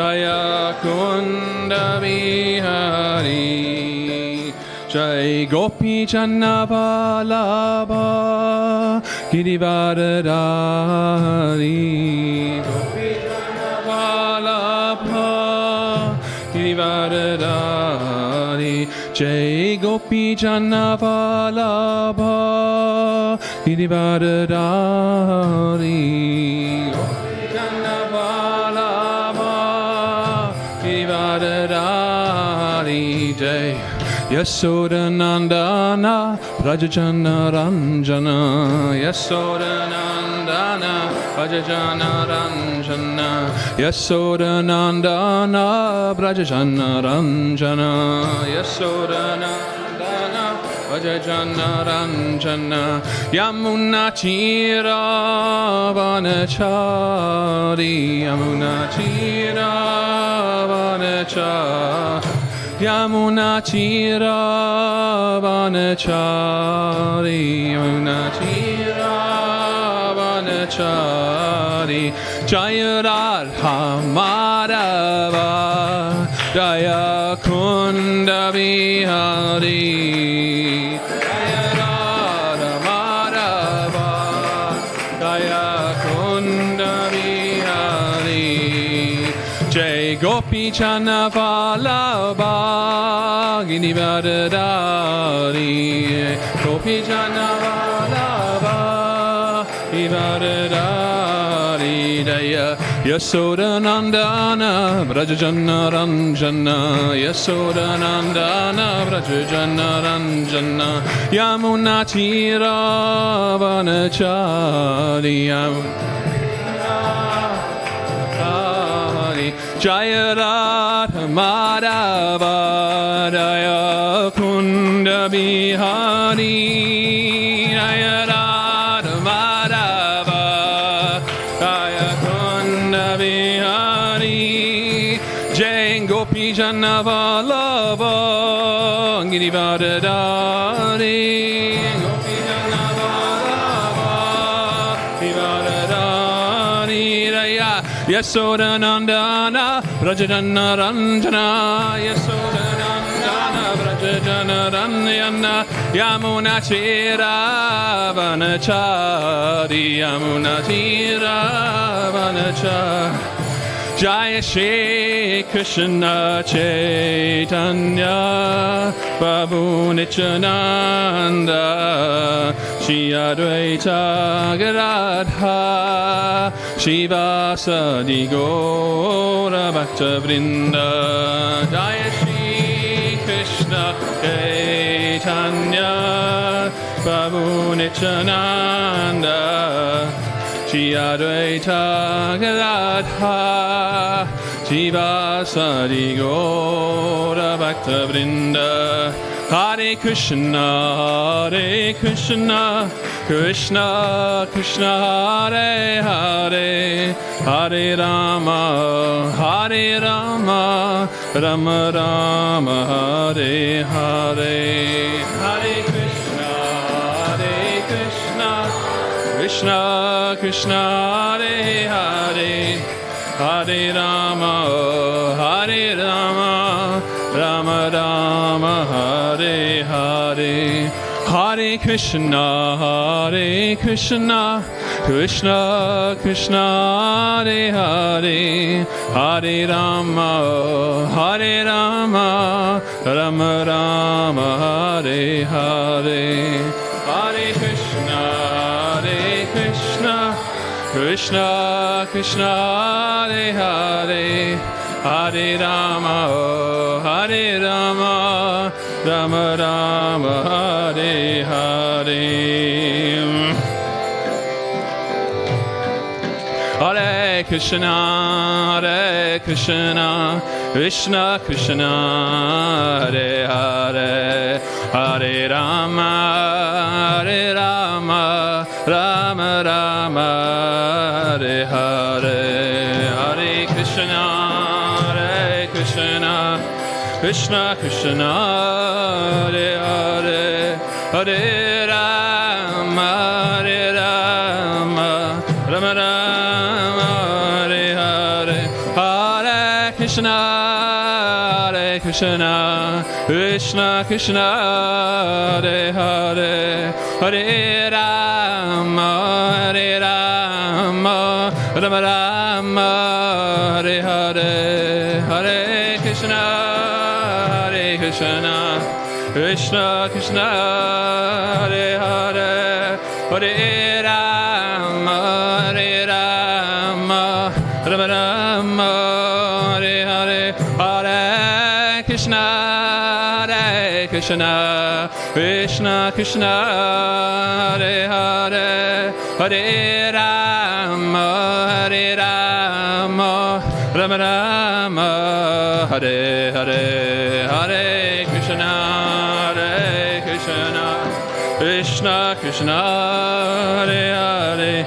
Jaya Kunda Bihari, Jai Gopi Channa Vallabha Girivaradari, Gopi Channa Vallabha Girivaradari, Jai Gopi Channa Vallabha Girivaradari, Gopi Channa Vallabha Girivaradari, Jai Yasodanandana Brajajana Ranjana, Yasodanandana Brajajana Ranjana, Yasodanandana Brajajana Ranjana, Yasodanandana Brajajana Ranjana, Yamuna Chira Vanachari, Yamuna Chira Vanachari, Yamuna Chira Vanachari, Yamuna Chira Vanachari, Jaya Radha Madhava, Jaya Kunda Bihari, Jaya Radha Madhava, Jaya Kunda Bihari, Jai Gopi Channa Vallabha Girivaradari, Gopi Channa Vallabha Girivaradari, Jaya Yasodanandana Brajajana Ranjana, Yasodanandana Brajajana Ranjana, Yamuna Chira Vanachari, Jaya Radha Madhava, Jaya Kunda Bihari, Jaya Radha Madhava, Jaya Kunda Bihari, Jai Gopi Channa Vallabha Girivaradari, Gopi Channa Vallabha Girivaradari, Jaya Yasodanandana Brajajana Ranjana, Yasodanandana Brajajana Ranjana, Yamuna Chira Vanachari, Yamuna Chira Vanachari, Jaya Shri Krishna Caitanya Prabhu Nityananda, Shri Advaita Gadadhara Shivasadi Gaura Bhakta Vrinda, Jaya Shri Krishna Caitanya Prabhu Nityananda, Shri Advaita Gadadhara Shivasadi Gaura Bhakta Vrinda, Hare Krishna, Hare Krishna, Krishna Krishna, Hare Hare, Hare Rama, Hare Rama, Rama Rama, Hare Hare, Hare Krishna, Hare Krishna, Krishna Krishna, Hare Hare, Hare Rama, Hare Rama, Rama Rama, Hare Hare, Hare Krishna, Hare Krishna, Krishna Krishna, Hare Hare, Hare Rama, Hare Rama, Rama Rama, Hare Hare, Hare Krishna, Hare Krishna, Krishna Krishna, Hare Hare, Hare Rama, Hare Rama, Rama Rama, Hare Hare. Hare Krishna, Hare Krishna, Krishna Krishna, Hare Hare, Hare Rama, Hare Rama, Rama Rama, Hare Hare, Hare Krishna, Hare Krishna, Krishna Krishna, Hare Hare, Hare Rama, Hare Rama, Rama Rama, Hare Hare, Hare Hare Krishna, Krishna Krishna, Hare Hare, Hare Rama, Hare Rama, Rama Rama, Hare Hare, Hare Krishna, Hare Krishna, Krishna Krishna, Hare Hare, Hare Rama, Hare Rama, Rama Rama, Hare Hare, Hare Krishna, Hare Krishna, Krishna Krishna, Hare Hare, Hare Rama, Hare Rama, Rama Rama, Hare Hare, Hare Krishna, Hare Krishna, Krishna Krishna, Hare Hare,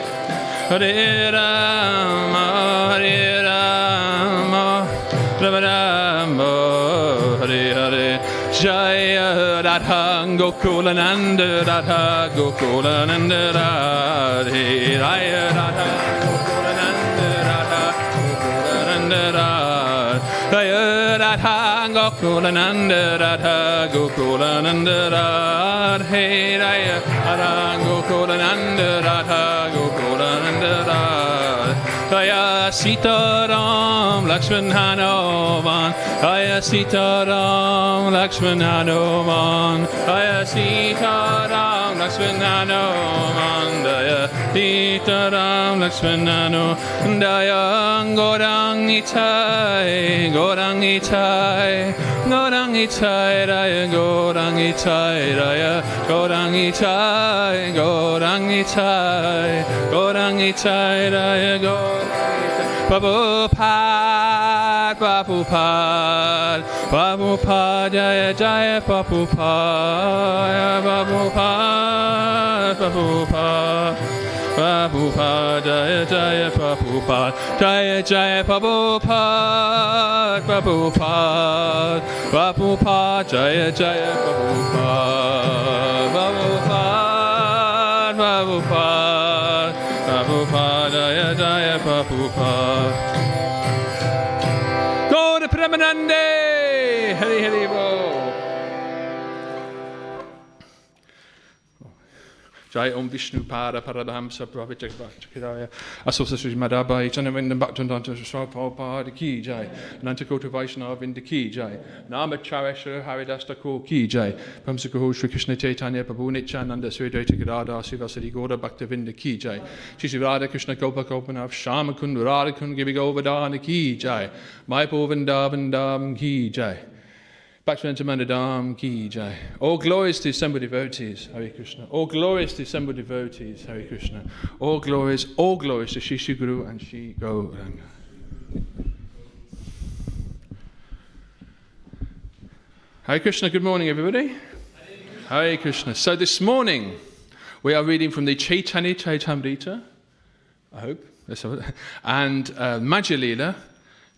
Hare Rama, Hare Rama, Rama Rama, Hare Hare. Jaya Radha Gokulananda, Radha Gokulananda, Radhe Jaya Radha Gokulananda, Radha Gokulananda, Radhe Jaya Radha Gokulananda, Radha Gokulananda, Radhe Jaya Radha Gokulananda, Radha Gokulananda, Radhe Jaya Sita Ram Lakshman Hanuman, Jaya Sita Ram Lakshman Hanuman, Jaya Sita Ram Lakshman Hanuman, Jaya Sita Ram Lakshman Hanuman, Jaya Gorang Itai, Gorang Itai, Gorang Itai, Jaya Gorang Itai, Jaya Gorang Itai, Gorang Itai, Gorang Itai, Jaya Gorang Prabhupada, Prabhupada, Prabhupada, Jaya Jaya Prabhupada, Prabhupada, Prabhupada, Prabhupada, Jaya Jaya Prabhupada, Jaya Jaya Prabhupada, Prabhupada, Prabhupada, Jaya Jaya Prabhupada, Prabhupada, Prabhupada, Prabhupada, Jaya Jaya Prabhupada. Go to Premanande, Hari Hari Bo. Jai Om Vishnu Pada Paradhamsa Pravicakaya Association Madhabai Chanavindam Bhaktananta Prabhupada Ki Jai Nantakota Vaishnava Vinda Ki Jai Namachareshwara Haridasta Ko Ki Jai Pamsakaho Sri Krishna Chaitanya Prabhu Nityananda Sri Advaita Gadadhar Srivasadi Gaura Bhaktavinda Ki Jai Shri Radha Krishna Gopa Gopanath Shama Kund Radha Kund Gibi Govardhana Ki Jai Maipo Vindavandam Ki Jai Bhaktivedanta Ki Jai. All glories to Semba devotees, Hare Krishna. All glories to Semba devotees, Hare Krishna. All glories to Shri Shri Guru and Shri Gauranga. Hare Krishna, good morning everybody. Hare Krishna. So this morning we are reading from the Caitanya-Caritāmṛta, I hope, and Madhya-lilā,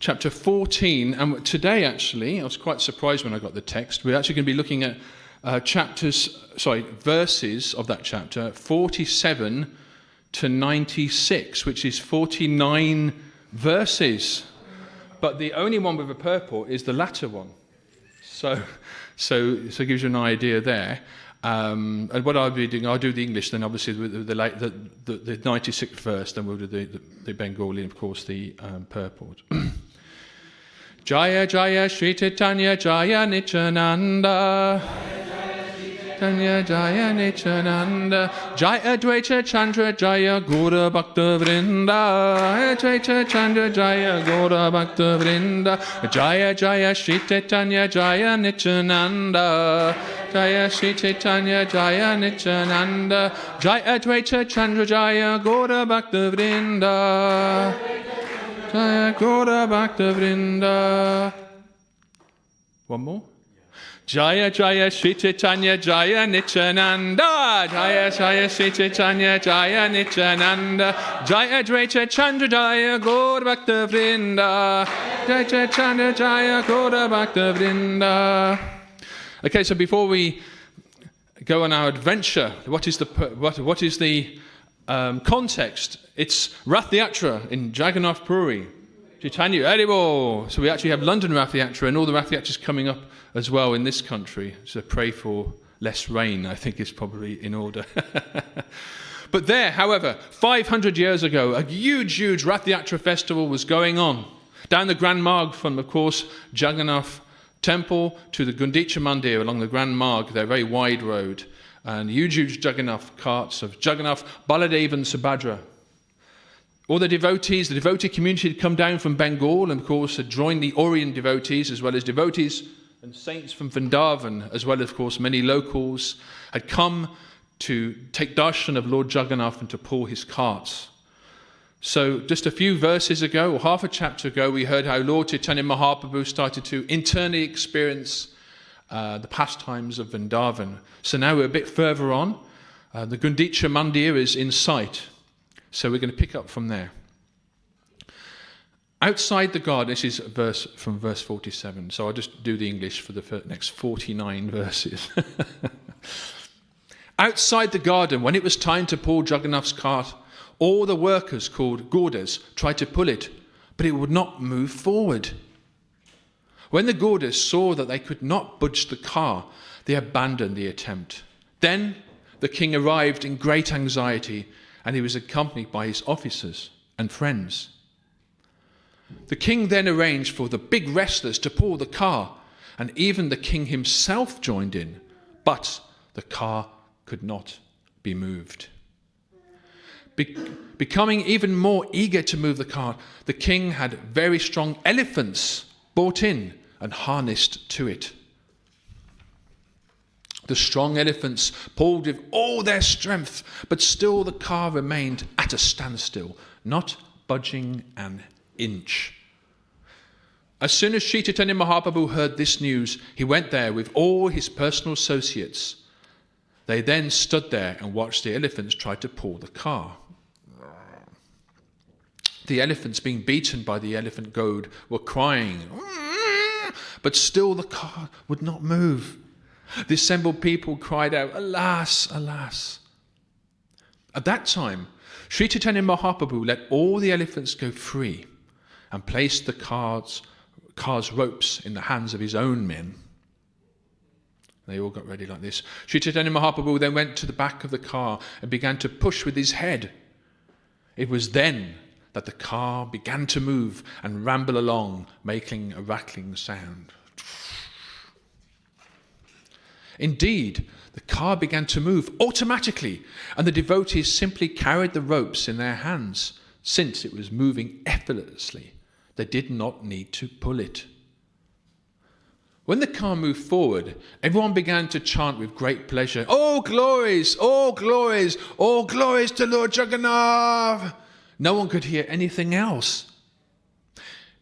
chapter 14, and today actually, I was quite surprised when I got the text, we're actually going to be looking at verses of that chapter, 47 to 96, which is 49 verses. But the only one with a purport is the latter one. So it gives you an idea there. And what I'll be doing, I'll do the English, then obviously the 96th verse, then we'll do the Bengali, and of course the purport. Jaya Jaya Shri Caitanya Jaya Nityananda, Caitanya Jaya Nityananda, Jaya Advaita Chandra Jaya Gaura Bhakta Vrinda, Advaita Chandra Jaya Gaura Bhakta Vrinda, Jaya Jaya Shri Caitanya Jaya Nityananda, Jaya Shri Caitanya Jaya Nityananda, Jaya Advaita Chandra Jaya Gaura Bhakta Vrinda, Jaya Gaura Bhakta Vrinda. One more. Jaya Jaya Shri Caitanya Jaya Nityananda, Jaya Jaya Shri Caitanya Jaya Nityananda, Jaya Advaita Chandra Jaya Gaura Bhakta Vrinda, Jaya Chandra Jaya Gaura Bhakta Vrinda. Okay, so before we go on our adventure, what is the context? It's Rath Yatra in Jagannath Puri, Chaitanya, Haribo. So we actually have London Rath Yatra and all the Rath Yatras coming up as well in this country. So pray for less rain, I think, is probably in order. But there, however, 500 years ago, a huge Rath Yatra festival was going on. Down the Grand Marg from, of course, Jagannath Temple to the Gundicha Mandir along the Grand Marg, their very wide road. And huge Jagannath carts of Jagannath, Baladev and Subhadra. All the devotees, the devotee community had come down from Bengal and, of course, had joined the Orient devotees, as well as devotees and saints from Vrindavan, as well as, of course, many locals, had come to take darshan of Lord Jagannath and to pull his carts. So just a few verses ago, or half a chapter ago, we heard how Lord Chaitanya Mahaprabhu started to internally experience the pastimes of Vrindavan. So now we're a bit further on. The Gundicha Mandir is in sight. So we're going to pick up from there. Outside the garden, this is from verse 47. So I'll just do the English for the next 49 verses. Outside the garden, when it was time to pull Jagannath's cart, all the workers called Gaudas tried to pull it, but it would not move forward. When the Gaudas saw that they could not budge the car, they abandoned the attempt. Then the king arrived in great anxiety, and he was accompanied by his officers and friends. The king then arranged for the big wrestlers to pull the car, and even the king himself joined in, but the car could not be moved. Becoming even more eager to move the car, the king had very strong elephants brought in and harnessed to it. The strong elephants pulled with all their strength, but still the car remained at a standstill, not budging an inch. As soon as Sri Chaitanya Mahaprabhu heard this news, he went there with all his personal associates. They then stood there and watched the elephants try to pull the car. The elephants, being beaten by the elephant goad, were crying, but still the car would not move. The assembled people cried out, "Alas, alas." At that time, Sri Chaitanya Mahaprabhu let all the elephants go free and placed the car's ropes in the hands of his own men. They all got ready like this. Sri Chaitanya Mahaprabhu then went to the back of the car and began to push with his head. It was then that the car began to move and ramble along, making a rattling sound. Indeed, the car began to move automatically, and the devotees simply carried the ropes in their hands. Since it was moving effortlessly, they did not need to pull it. When the car moved forward, everyone began to chant with great pleasure, "All glories, all glories, all glories to Lord Jagannath!" No one could hear anything else.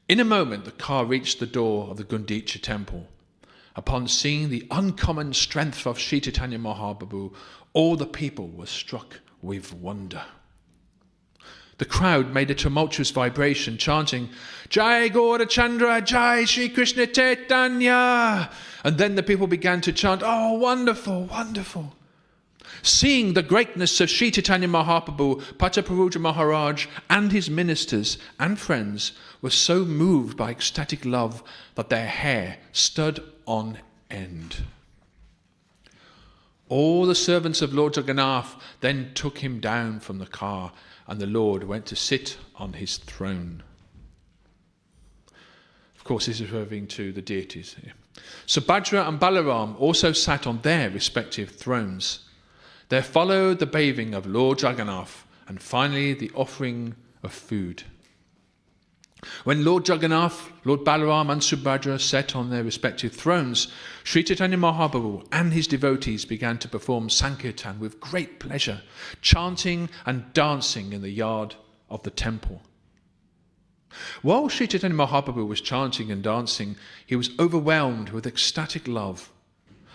In a moment, the car reached the door of the Gundicha temple. Upon seeing the uncommon strength of Sri Chaitanya Mahaprabhu, all the people were struck with wonder. The crowd made a tumultuous vibration, chanting, "Jai Gaurachandra, Jai Shri Krishna Chaitanya!" And then the people began to chant, "Oh, wonderful, wonderful." Seeing the greatness of Sri Chaitanya Mahaprabhu, Pataparuja Maharaj and his ministers and friends were so moved by ecstatic love that their hair stood on end. All the servants of Lord Jagannath then took him down from the car, and the Lord went to sit on his throne. Of course, this is referring to the deities here. Subhadra and Balaram also sat on their respective thrones. There followed the bathing of Lord Jagannath, and finally the offering of food. When Lord Jagannath, Lord Balaram and Subhadra sat on their respective thrones, Sri Chaitanya Mahaprabhu and his devotees began to perform Sankirtan with great pleasure, chanting and dancing in the yard of the temple. While Sri Chaitanya Mahaprabhu was chanting and dancing, he was overwhelmed with ecstatic love,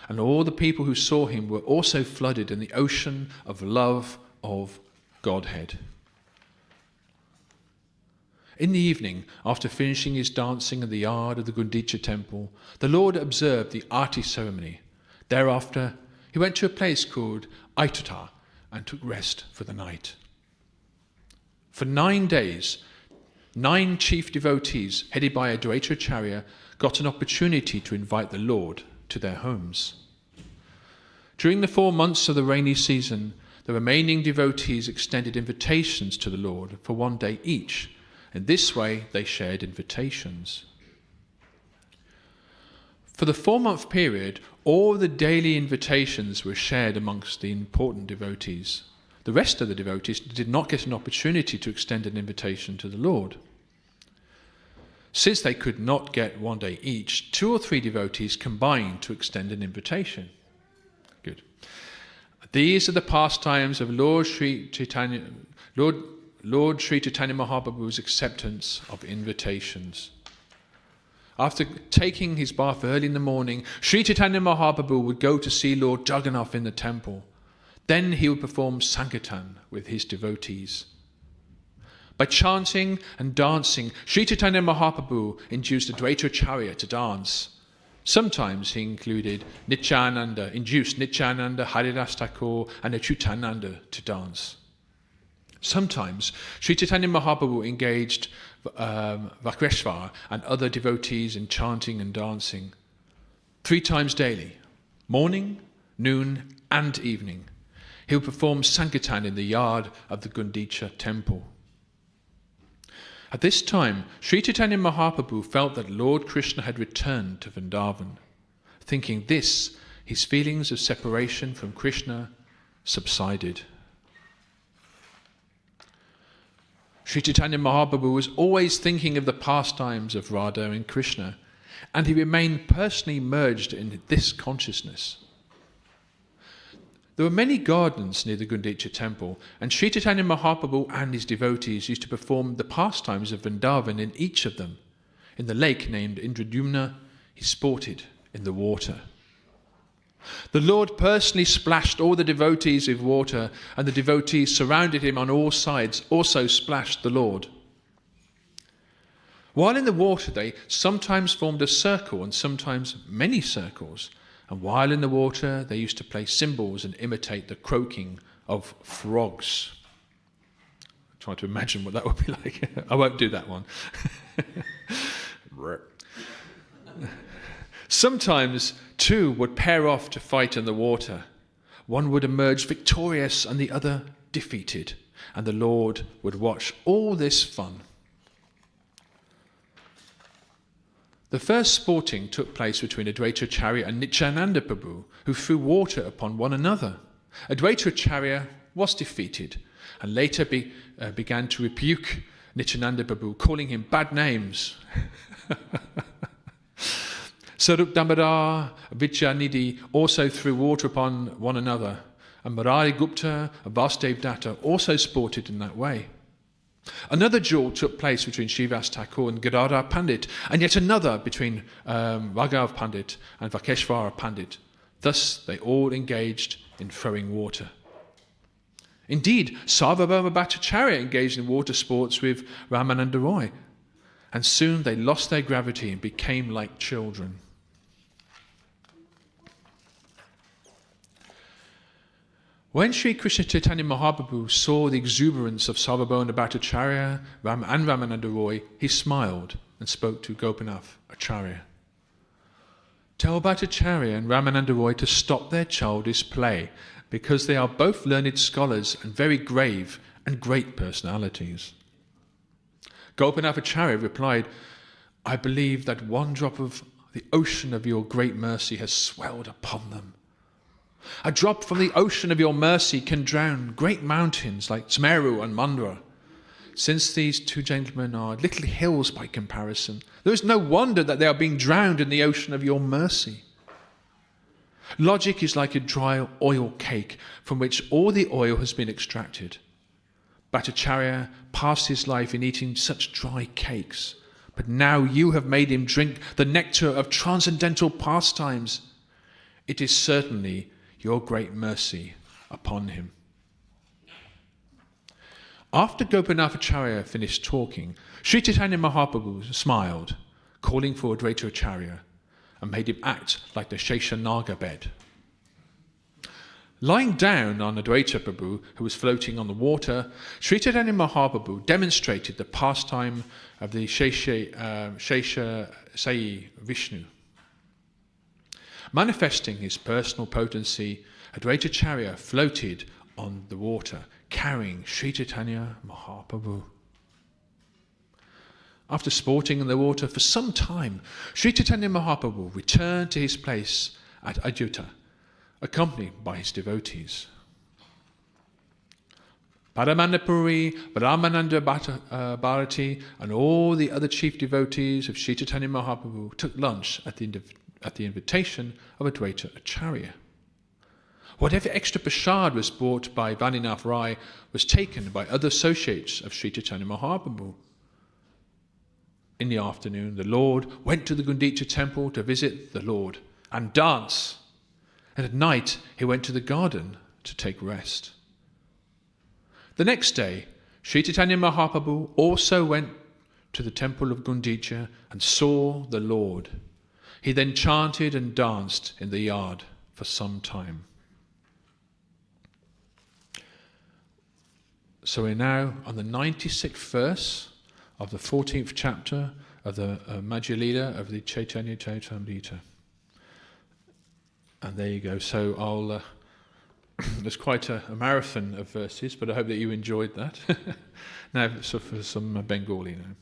and all the people who saw him were also flooded in the ocean of love of Godhead. In the evening, after finishing his dancing in the yard of the Gundicha temple, the Lord observed the arti ceremony. Thereafter, he went to a place called Aitata and took rest for the night. For 9 days, 9 chief devotees, headed by Advaitacharya, got an opportunity to invite the Lord to their homes. During the 4 months of the rainy season, the remaining devotees extended invitations to the Lord for 1 day each. In this way, they shared invitations. For the 4-month period, all the daily invitations were shared amongst the important devotees. The rest of the devotees did not get an opportunity to extend an invitation to the Lord. Since they could not get 1 day each, 2 or 3 devotees combined to extend an invitation. Good. These are the pastimes of Lord Sri Caitanya Mahaprabhu's acceptance of invitations. After taking his bath early in the morning, Sri Caitanya Mahaprabhu would go to see Lord Jagannath in the temple. Then he would perform Sankirtan with his devotees. By chanting and dancing, Sri Caitanya Mahaprabhu induced Advaitacharya to dance. Sometimes he induced Nityananda, Haridas Thakur and Achyutananda to dance. Sometimes Sri Caitanya Mahaprabhu engaged Vakreshwar and other devotees in chanting and dancing 3 times daily, morning, noon and evening. He would perform Sankirtan in the yard of the Gundicha temple. At this time, Sri Caitanya Mahaprabhu felt that Lord Krishna had returned to Vrindavan. Thinking this, his feelings of separation from Krishna subsided. Sri Caitanya Mahaprabhu was always thinking of the pastimes of Radha and Krishna, and he remained personally merged in this consciousness. There were many gardens near the Gundicha temple, and Sri Caitanya Mahaprabhu and his devotees used to perform the pastimes of Vrindavan in each of them. In the lake named Indradyumna, he sported in the water. The Lord personally splashed all the devotees with water, and the devotees surrounded him on all sides, also splashed the Lord. While in the water, they sometimes formed a circle and sometimes many circles. And while in the water, they used to play cymbals and imitate the croaking of frogs. I'm trying to imagine what that would be like. I won't do that one. Sometimes, two would pair off to fight in the water. One would emerge victorious and the other defeated. And the Lord would watch all this fun. The first sporting took place between Advaitacharya and Nityananda Prabhu, who threw water upon one another. Advaitacharya was defeated and later began to rebuke Nityananda Prabhu, calling him bad names. Sarup Damodar, Vidyanidhi also threw water upon one another, and Murari Gupta and Vasudev Datta also sported in that way. Another duel took place between Srivas Thakur and Gadadhar Pandit, and yet another between Raghav Pandit and Vakeshwara Pandit. Thus, they all engaged in throwing water. Indeed, Sarvabhauma Bhattacharya engaged in water sports with Ramananda Roy, and soon they lost their gravity and became like children. When Sri Krishna Chaitanya Mahaprabhu saw the exuberance of Sarvabhauma Bhattacharya and Ramananda Roy, he smiled and spoke to Gopinath Acharya. Tell Bhattacharya and Ramananda Roy to stop their childish play, because they are both learned scholars and very grave and great personalities. Gopinath Acharya replied, I believe that one drop of the ocean of your great mercy has swelled upon them. A drop from the ocean of your mercy can drown great mountains like Sumeru and Mandara. Since these two gentlemen are little hills by comparison, there is no wonder that they are being drowned in the ocean of your mercy. Logic is like a dry oil cake from which all the oil has been extracted. Bhattacharya passed his life in eating such dry cakes, but now you have made him drink the nectar of transcendental pastimes. It is certainly your great mercy upon him. After Gopinath Acharya finished talking, Sri Chaitanya Mahaprabhu smiled, calling for Advaitacharya, and made him act like the Sheshanaga bed. Lying down on Advaita Prabhu, who was floating on the water, Sri Chaitanya Mahaprabhu demonstrated the pastime of the Shesha Sai Vishnu. Manifesting his personal potency, Advaitacharya floated on the water, carrying Sri Chaitanya Mahaprabhu. After sporting in the water for some time, Sri Chaitanya Mahaprabhu returned to his place at Ajutta, accompanied by his devotees. Paramanandapuri, Ramananda Bharati, and all the other chief devotees of Sri Chaitanya Mahaprabhu took lunch at the invitation of Advaita Acharya. Whatever extra prasad was brought by Vaninath Rai was taken by other associates of Sri Chaitanya Mahaprabhu. In the afternoon, the Lord went to the Gundicha temple to visit the Lord and dance. And at night, he went to the garden to take rest. The next day, Sri Chaitanya Mahaprabhu also went to the temple of Gundicha and saw the Lord. He then chanted and danced in the yard for some time. So we're now on the 96th verse of the 14th chapter of the Madhya-lilā of the Caitanya-Caritāmṛta. And there you go. So I'll there's quite a marathon of verses, but I hope that you enjoyed that. Now so for some Bengali now.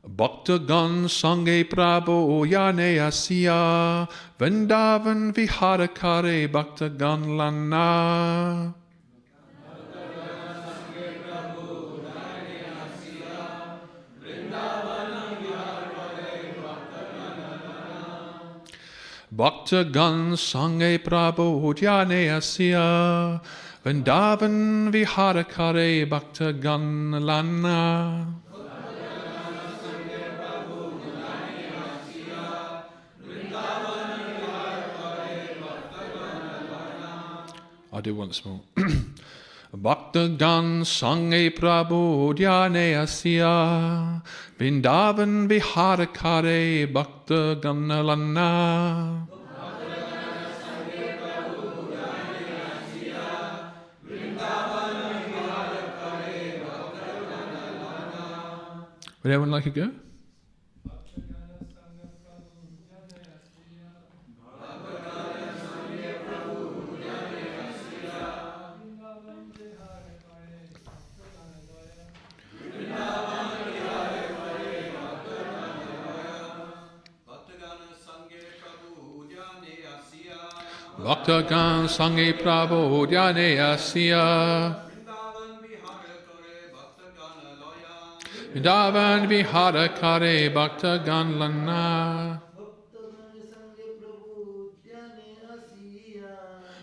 Bhaktagan sange prabhu yane asya Vrindavan vihara kare bhaktagan lana. Bhaktagan sange prabhu jane asya Vrindavan vihara kare bhaktagan lana. I'll do once more. Bhaktagan sange prabhu dhyane asya Vrindavan vihara kare bhaktagan lana. Would anyone like a go? Bhaktagan sange prabhu dhyane asya Vrindavan vihara kare bhaktagan lana.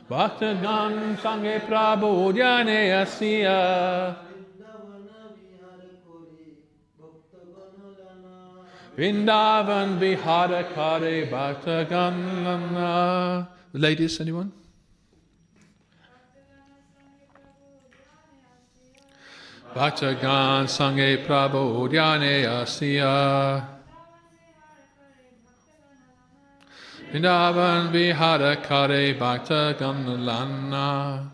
Bhaktagan sange prabhu dhyane asya Vrindavan vihara kare bhaktagan lana. The ladies, anyone? Bhaktagan sange prabhu dhyane asya Vrindavan vihara kare bhaktagan lana.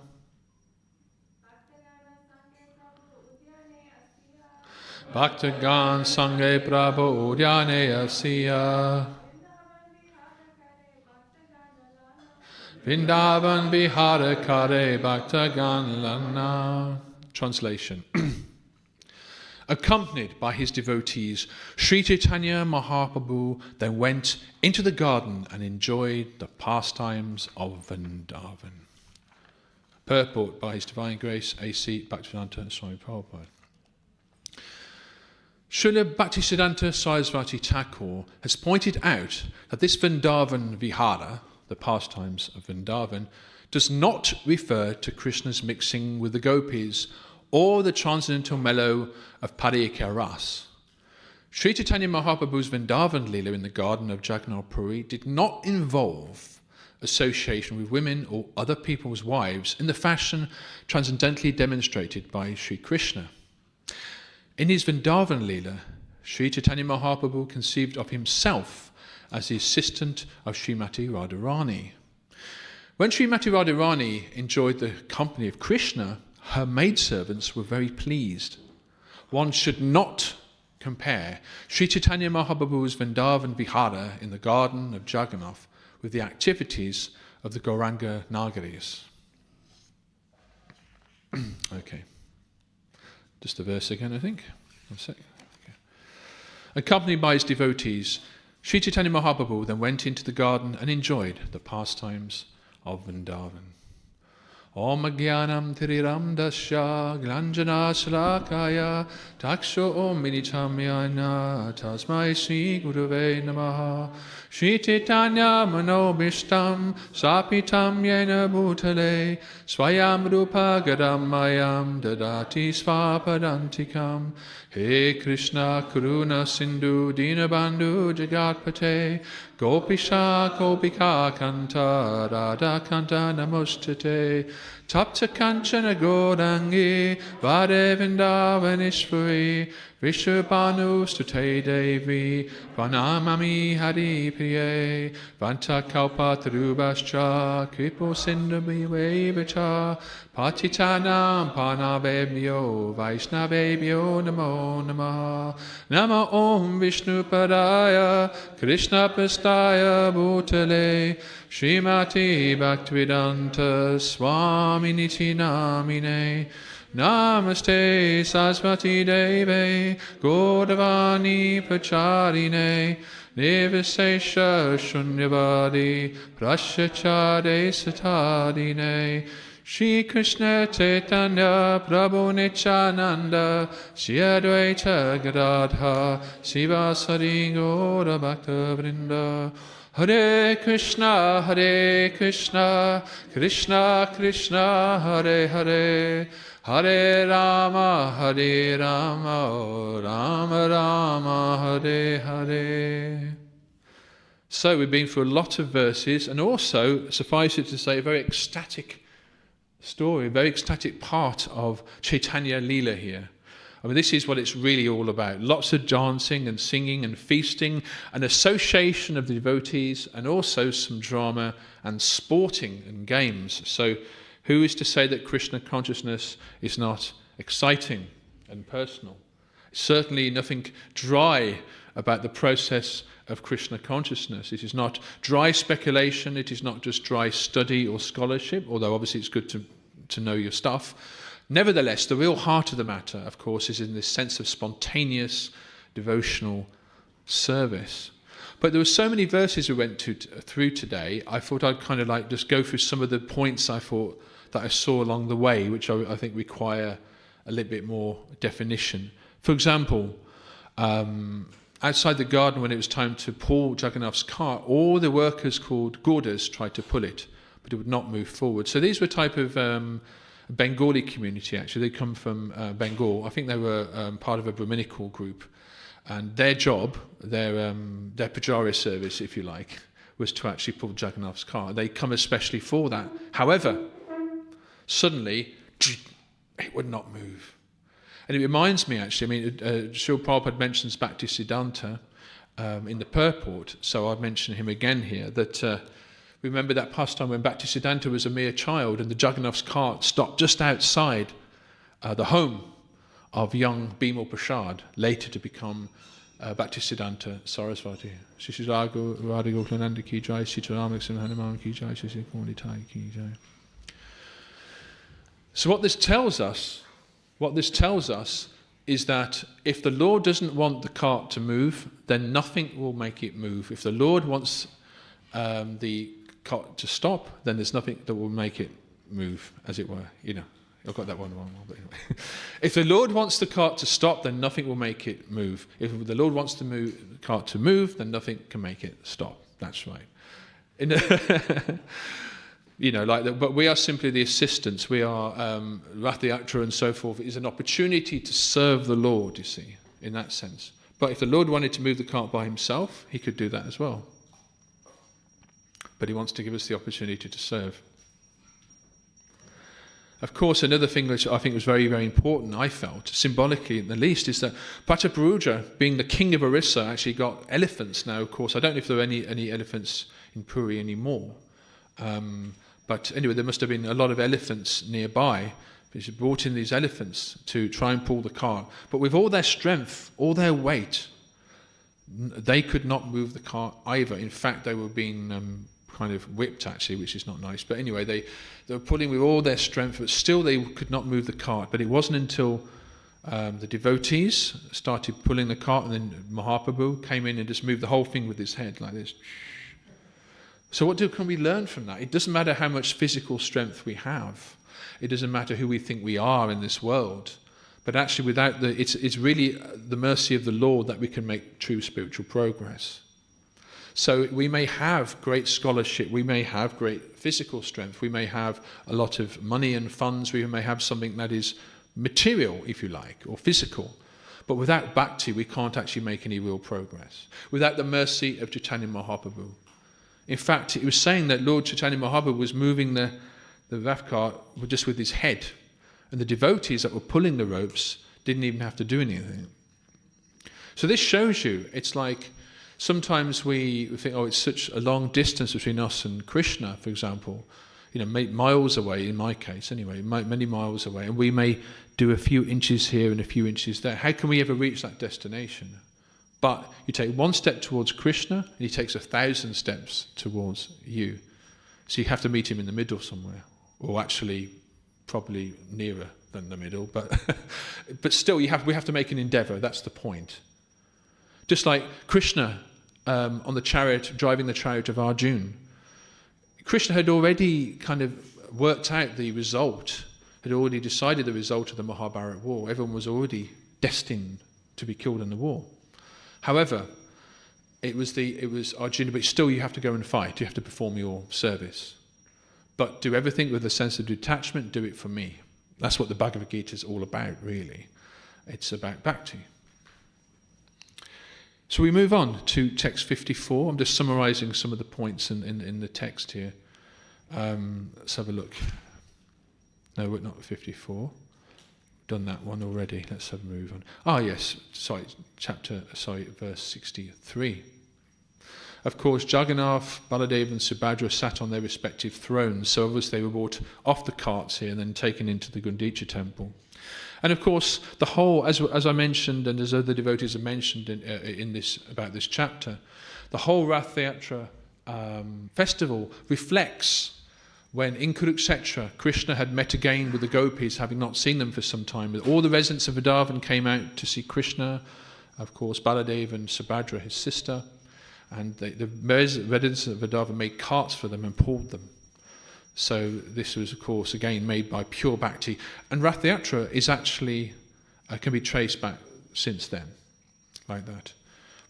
Bhaktagan sange prabhu dhyane asya Vrindavan vihara kare bhaktagan lana. Translation. Accompanied by his devotees, Sri Chaitanya Mahaprabhu then went into the garden and enjoyed the pastimes of Vrindavan. Purport by His Divine Grace A.C. Bhaktivedanta Swami Prabhupada. Srila Bhaktisiddhanta Sarasvati Thakur has pointed out that this Vrindavan Vihara, the pastimes of Vrindavan, does not refer to Krishna's mixing with the gopis or the transcendental mellow of Pariyaka Ras. Sri Chaitanya Mahaprabhu's Vrindavan-lila in the garden of Jagannath Puri did not involve association with women or other people's wives in the fashion transcendentally demonstrated by Sri Krishna. In his Vrindavan-lila, Sri Chaitanya Mahaprabhu conceived of himself as the assistant of Srimati Radharani. When Srimati Radharani enjoyed the company of Krishna, her maidservants were very pleased. One should not compare Sri Chaitanya Mahaprabhu's Vrindavan Vihara in the garden of Jagannath with the activities of the Gauranga Nagaris. Okay. Just a verse again, I think. One sec. Okay. Accompanied by his devotees, Sri Chaitanya Mahaprabhu then went into the garden and enjoyed the pastimes of Vrindavan. Om Jnanam Tiriram Dasya Glanjana Salakaya Taksho Om Minichamyana Tasmai Sri Gurave Namaha Sri Chaitanya Manobishtam Sapitam Yena Bhutale Swayam Rupa Gadamayam Dadati Svapadantikam He Krishna Karuna Sindhu Dinabandhu Jagatpate Gopisha Gopika Kanta Radha Kanta Namostate Tapta Kanchana Godangi Vade Vindavanishvari Vishwabhanu Stute Devi Vanamami Hari Priye Vanta Kalpa Tarubascha Kripo Sindhami Vevacha Patitanam Panavebhyo Vaishnavebhyo Namo Namaha Nama Om Vishnu Padaya Krishna Pastaya Bhutale Srimati Bhaktivedanta Swami Niti Namine Namaste Saraswati Deve Gaudavani Pracharine Nirvisesha Shunyavadi Prashachade Satadine Shri Krishna Chaitanya Prabhu Nityananda Shri Advaita Gadadha Sivasari Gaura Bhakta Vrinda Hare Krishna, Krishna Krishna, Hare Hare, Hare Rama, Rama Rama, Hare Hare. So we've been through a lot of verses, and also, suffice it to say, a very ecstatic story, a very ecstatic part of Caitanya-Lilā here. I mean, this is what it's really all about. Lots of dancing and singing and feasting, an association of the devotees, and also some drama and sporting and games. So who is to say that Krishna consciousness is not exciting and personal? Certainly nothing dry about the process of Krishna consciousness. It is not dry speculation, it is not just dry study or scholarship, although obviously it's good to know your stuff. Nevertheless, the real heart of the matter, of course, is in this sense of spontaneous devotional service. But there were so many verses we went through today, I thought I'd kind of like just go through some of the points I thought that I saw along the way, which I think require a little bit more definition. For example, outside the garden when it was time to pull Jagannath's cart, all the workers called Gaudas tried to pull it, but it would not move forward. So these were type of Bengali community, actually. They come from Bengal. I think they were part of a Brahminical group. And their job, their Pujari service, if you like, was to actually pull Jagannath's cart. They come especially for that. However, suddenly, it would not move. And it reminds me, actually, I mean, Srila Prabhupada mentions Bhaktisiddhanta in the purport, so I'll mention him again here, that remember that past time when Bhaktisiddhanta was a mere child and the Jagannath's cart stopped just outside the home of young Bimal Prasad, later to become Bhaktisiddhanta Saraswati. Shri Radha Gokulananda ki jai, Shri Ramakrishna Hanuman ki jai, Shri Konditai ki jai. So what this tells us is that if the Lord doesn't want the cart to move, then nothing will make it move. If the Lord wants the cart to stop, then there's nothing that will make it move, as it were. You know, I've got that one wrong. But anyway. If the Lord wants the cart to stop, then nothing will make it move. If the Lord wants the cart to move, then nothing can make it stop. That's right. You know, like that. But we are simply the assistants. We are Rathayatra and so forth. It is an opportunity to serve the Lord, you see, in that sense. But if the Lord wanted to move the cart by himself, he could do that as well. But he wants to give us the opportunity to serve. Of course, another thing which I think was very, very important, I felt, symbolically at the least, is that Prataparudra, being the king of Orissa, actually got elephants now, of course. I don't know if there are any elephants in Puri anymore. But anyway, there must have been a lot of elephants nearby. He brought in these elephants to try and pull the cart. But with all their strength, all their weight, they could not move the cart either. In fact, they were being kind of whipped, actually, which is not nice. But anyway, they were pulling with all their strength, but still they could not move the cart. But it wasn't until the devotees started pulling the cart, and then Mahaprabhu came in and just moved the whole thing with his head like this. So what can we learn from that? It doesn't matter how much physical strength we have. It doesn't matter who we think we are in this world. But actually, without it's really the mercy of the Lord that we can make true spiritual progress. So we may have great scholarship, we may have great physical strength, we may have a lot of money and funds, we may have something that is material, if you like, or physical. But without bhakti, we can't actually make any real progress. Without the mercy of Chaitanya Mahaprabhu. In fact, it was saying that Lord Chaitanya Mahaprabhu was moving the Rath cart just with his head. And the devotees that were pulling the ropes didn't even have to do anything. So this shows you, it's like sometimes we think, oh, it's such a long distance between us and Krishna, for example. You know, miles away, in my case anyway, many miles away. And we may do a few inches here and a few inches there. How can we ever reach that destination? But you take one step towards Krishna, and he takes 1,000 steps towards you. So you have to meet him in the middle somewhere. Or actually, probably nearer than the middle. But still, we have to make an endeavour. That's the point. Just like Krishna on the chariot, driving the chariot of Arjuna. Krishna had already kind of worked out the result, had already decided the result of the Mahabharata war. Everyone was already destined to be killed in the war. However, it was Arjuna, but still you have to go and fight. You have to perform your service. But do everything with a sense of detachment, do it for me. That's what the Bhagavad Gita is all about, really. It's about bhakti. So we move on to text 54. I'm just summarising some of the points in the text here. Let's have a look. No, we're not 54. Done that one already. Let's have a move on. Yes. Verse 63. Of course, Jagannath, Baladev and Subhadra sat on their respective thrones, so obviously they were brought off the carts here and then taken into the Gundicha temple. And of course, the whole, as I mentioned, and as other devotees have mentioned about this chapter, the whole Rath Yatra festival reflects when in Kurukshetra, Krishna had met again with the gopis, having not seen them for some time. All the residents of Vrindavan came out to see Krishna, of course, Baladev and Subhadra, his sister. And the residents of Vrindavan made carts for them and pulled them. So this was, of course, again made by pure bhakti. And Rath Yatra is actually, can be traced back since then, like that.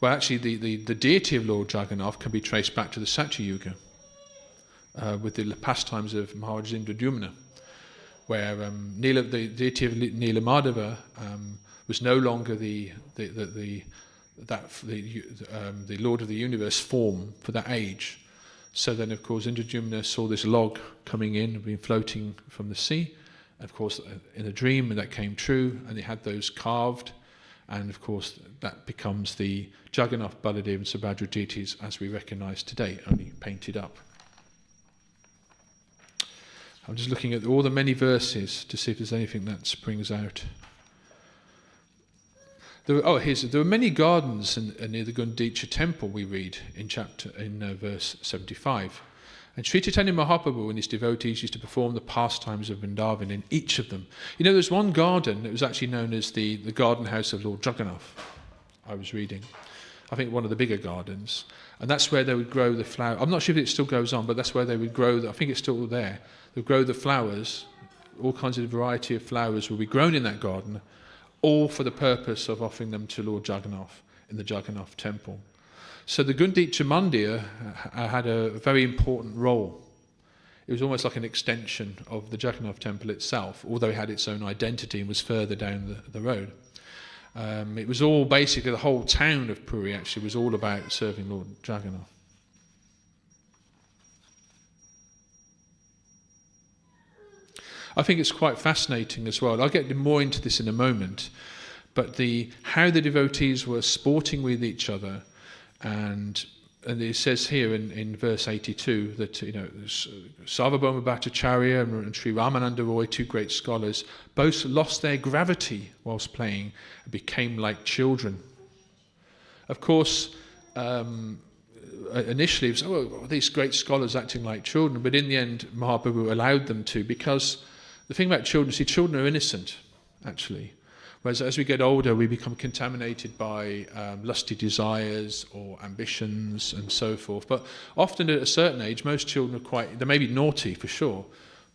Well, actually, the deity of Lord Jagannath can be traced back to the Satya Yuga, with the pastimes of Maharaj Indradyumna, where the deity of Nila Madhava was no longer the Lord of the Universe form for that age. So then, of course, Indradyumna saw this log coming in, being floating from the sea. Of course, in a dream, that came true, and they had those carved. And of course, that becomes the Jagannath, Baladev, and Subhadra deities as we recognise today, only painted up. I'm just looking at all the many verses to see if there's anything that springs out. There were many gardens near the Gundicha temple, we read in verse 75. And Sri Chaitanya Mahaprabhu and his devotees used to perform the pastimes of Vrindavan in each of them. You know, there's one garden that was actually known as the garden house of Lord Jagannath, I was reading. I think one of the bigger gardens. And that's where they would grow the flower. I'm not sure if it still goes on, but that's where they would grow. I think it's still there. They would grow the flowers. All kinds of variety of flowers would be grown in that garden, all for the purpose of offering them to Lord Jagannath in the Jagannath temple. So the Gundicha Mandir had a very important role. It was almost like an extension of the Jagannath temple itself, although it had its own identity and was further down the road. It was all basically, the whole town of Puri actually was all about serving Lord Jagannath. I think it's quite fascinating as well. I'll get more into this in a moment, but how the devotees were sporting with each other, and it says here in verse 82 that Sarvabhauma Bhattacharya and Sri Ramananda Roy, two great scholars, both lost their gravity whilst playing and became like children. Of course, initially it was, these great scholars acting like children, but in the end Mahaprabhu allowed them to, because the thing about children, see, children are innocent, actually. Whereas as we get older, we become contaminated by lusty desires or ambitions and so forth. But often at a certain age, most children are they may be naughty for sure,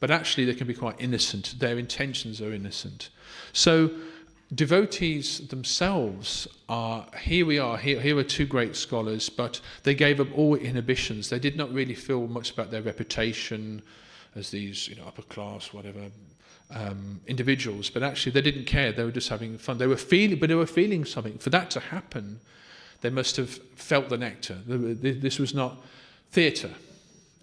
but actually they can be quite innocent. Their intentions are innocent. So devotees themselves here are two great scholars, but they gave up all inhibitions. They did not really feel much about their reputation as these upper class, whatever, individuals, but actually they didn't care. They were just having fun. They were feeling something. For that to happen, they must have felt the nectar. This was not theatre,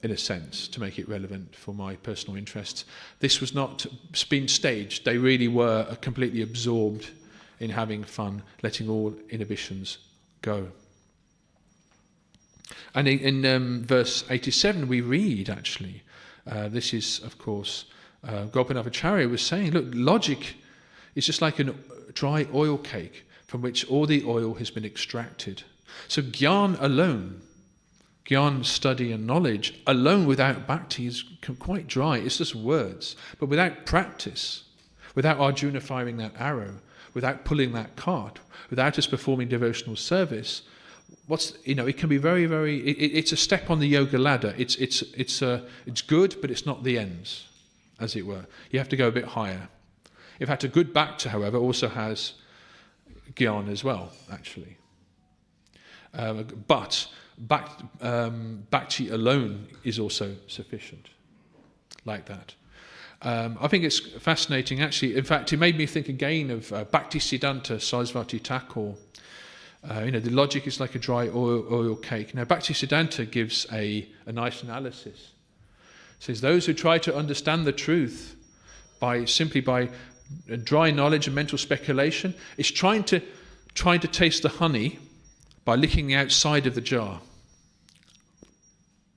in a sense, to make it relevant for my personal interests. This was not being staged. They really were completely absorbed in having fun, letting all inhibitions go. And in verse 87 we read, actually, this is, of course, Gopinathacharya was saying, look, logic is just like a dry oil cake from which all the oil has been extracted. So gyan alone, gyan, study and knowledge alone without bhakti is quite dry. It's just words. But without practice, without Arjuna firing that arrow, without pulling that cart, without us performing devotional service, it can be very, very. It's a step on the yoga ladder. It's good, but it's not the ends, as it were. You have to go a bit higher. In fact, a good bhakta, however, also has gyan as well, actually. But bhakti alone is also sufficient, like that. I think it's fascinating, actually. In fact, it made me think again of Bhaktisiddhanta Sarasvati Thakur. The logic is like a dry oil cake. Now, Bhaktisiddhanta gives a nice analysis. It says those who try to understand the truth simply by dry knowledge and mental speculation is trying to taste the honey by licking the outside of the jar.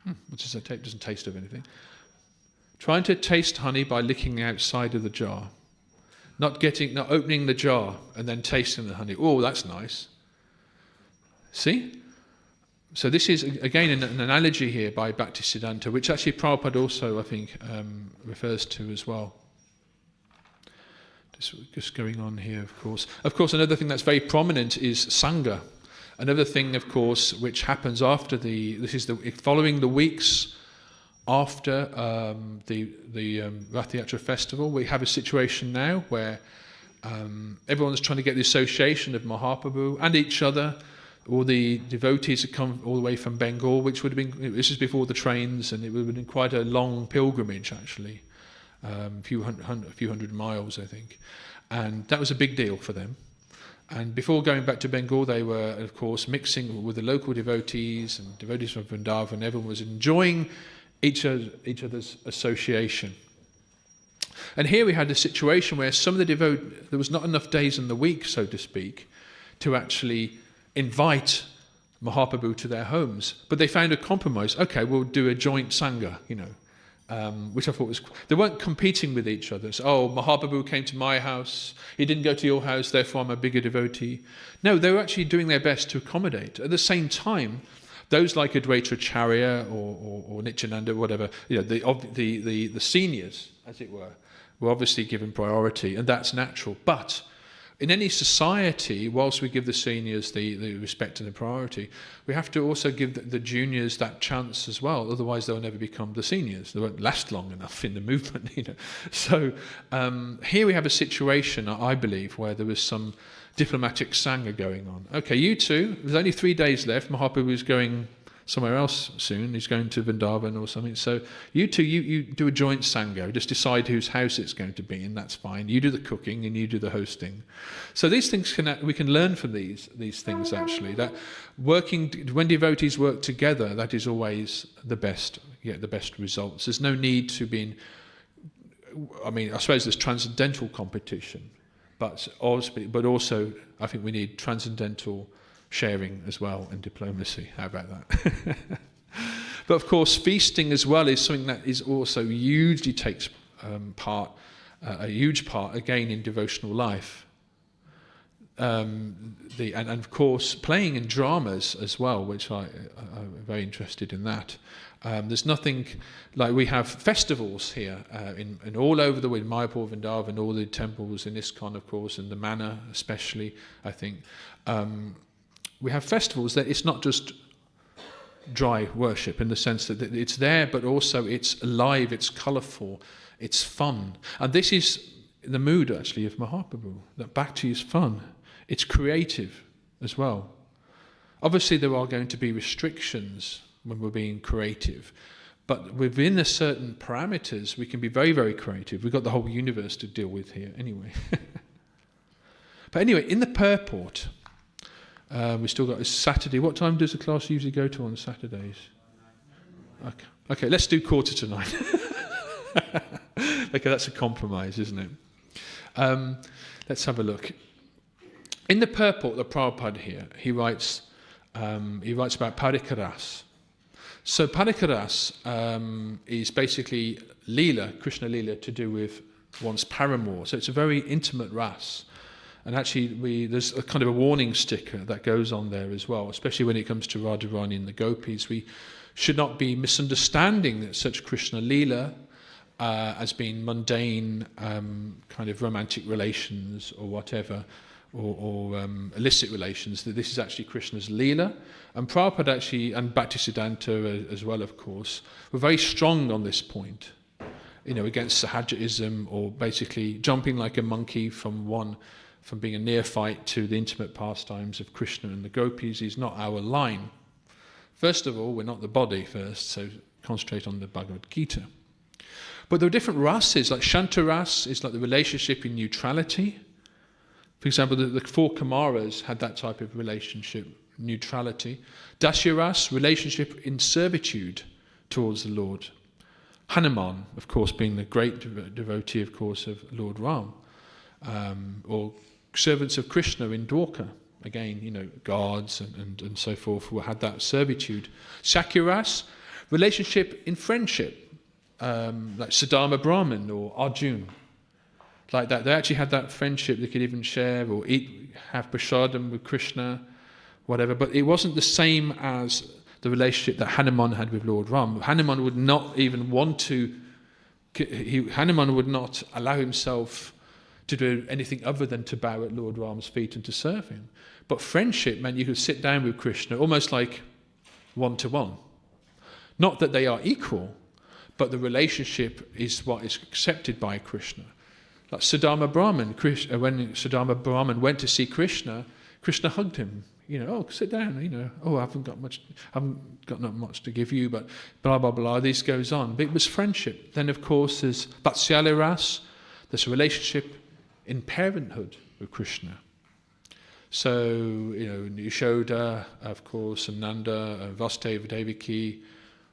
What does that taste? Doesn't taste of anything. Trying to taste honey by licking the outside of the jar, not opening the jar and then tasting the honey. Oh, that's nice. See? So this is, again, an analogy here by Bhaktisiddhanta, which actually Prabhupada also, I think, refers to as well. Just going on here, of course. Of course, another thing that's very prominent is Sangha. Another thing, of course, which happens after following the weeks after the Rath Yatra festival. We have a situation now where everyone's trying to get the association of Mahaprabhu and each other. All the devotees had come all the way from Bengal, which would have been, this is before the trains, and it would have been quite a long pilgrimage, actually. A few hundred miles, I think. And that was a big deal for them. And before going back to Bengal, they were, of course, mixing with the local devotees and devotees from Vrindavan. Everyone was enjoying each other's association. And here we had a situation where some of the there was not enough days in the week, so to speak, to actually invite Mahaprabhu to their homes. But they found a compromise. Okay, we'll do a joint Sangha, which I thought was... They weren't competing with each other. So, Mahaprabhu came to my house, he didn't go to your house, therefore I'm a bigger devotee. No, they were actually doing their best to accommodate. At the same time, those like Advaita Acharya or Nityananda, whatever, the seniors, as it were obviously given priority, and that's natural. But in any society, whilst we give the seniors the respect and the priority, we have to also give the juniors that chance as well. Otherwise, they'll never become the seniors. They won't last long enough in the movement. So here we have a situation, I believe, where there was some diplomatic Sangha going on. Okay, you two, there's only 3 days left. Mahaprabhu is going somewhere else soon. He's going to Vrindavan or something. So you two, you do a joint Sangha. Just decide whose house it's going to be, and that's fine. You do the cooking and you do the hosting. So these things we can learn from these things, actually. That when devotees work together, that is always the best results. There's no need to be I mean, I suppose there's transcendental competition, but also I think we need transcendental sharing as well and diplomacy. How about that? But of course, feasting as well is something that is also hugely takes a huge part again in devotional life. And of course, playing in dramas as well, which I'm very interested in that. There's nothing like we have festivals here in all over the world, Mayapur, Vrindavan, all the temples in ISKCON, of course, and the Mana especially, I think. We have festivals that it's not just dry worship in the sense that it's there, but also it's alive, it's colourful, it's fun. And this is the mood, actually, of Mahaprabhu, that Bhakti is fun. It's creative as well. Obviously, there are going to be restrictions when we're being creative, but within a certain parameters, we can be very, very creative. We've got the whole universe to deal with here anyway. But anyway, in the purport, we still got Saturday. What time does the class usually go to on Saturdays? Okay, let's do 8:45. Okay, that's a compromise, isn't it? Let's have a look. In the purport, the Prabhupada here, he writes about Parikaras. So Parikaras is basically Leela, Krishna Leela, to do with one's paramour. So it's a very intimate ras. And actually, there's a kind of a warning sticker that goes on there as well, especially when it comes to Radharani and the gopis. We should not be misunderstanding that such Krishna Leela as being mundane kind of romantic relations or whatever, or illicit relations, that this is actually Krishna's Leela. And Prabhupada actually, and Bhaktisiddhanta as well, of course, were very strong on this point, against Sahajaism, or basically jumping like a monkey from being a neophyte to the intimate pastimes of Krishna and the gopis is not our line. First of all, we're not the body first, so concentrate on the Bhagavad Gita. But there are different rases, like Shanta ras is like the relationship in neutrality. For example, the four Kumaras had that type of relationship, neutrality. Dasya ras, relationship in servitude towards the Lord. Hanuman, of course, being the great devotee, of course, of Lord Ram. Or servants of Krishna in Dwarka, again, gods and so forth, who had that servitude. Sakya-ras, relationship in friendship, like Siddharma Brahman or Arjun, like that. They actually had that friendship. They could even share or have prasadam with Krishna, whatever. But it wasn't the same as the relationship that Hanuman had with Lord Ram. Hanuman would not even want to. Hanuman would not allow himself to do anything other than to bow at Lord Ram's feet and to serve him. But friendship meant you could sit down with Krishna almost like one-to-one. Not that they are equal, but the relationship is what is accepted by Krishna. Like Siddharma Brahman, when Siddharma Brahman went to see Krishna, Krishna hugged him. Sit down, I haven't got not much to give you, but blah, blah, blah, this goes on. But it was friendship. Then, of course, there's Vatsalya ras, there's a relationship in parenthood with Krishna. So, Yashoda, of course, and Nanda, Vasudeva, Devaki,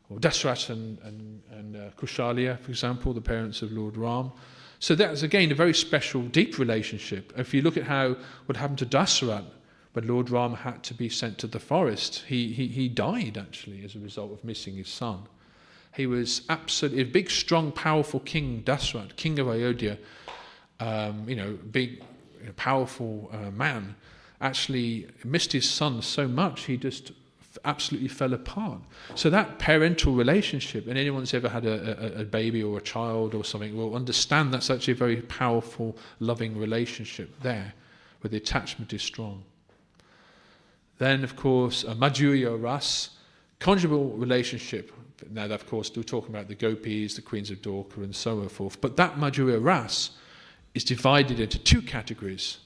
or Dasharatha and Kushalya, for example, the parents of Lord Ram. So that's, again, a very special, deep relationship. If you look at what happened to Dasharatha, when Lord Ram had to be sent to the forest, he died, actually, as a result of missing his son. He was absolutely a big, strong, powerful king, Dasharatha, king of Ayodhya, big, powerful man, actually missed his son so much he just absolutely fell apart. So that parental relationship, and anyone who's ever had a baby or a child or something will understand that's actually a very powerful, loving relationship there, where the attachment is strong. Then, of course, a Madhya ras, conjugal relationship. Now, of course, we're talking about the gopis, the queens of Dwarka, and so forth. But that Madhya ras is divided into two categories,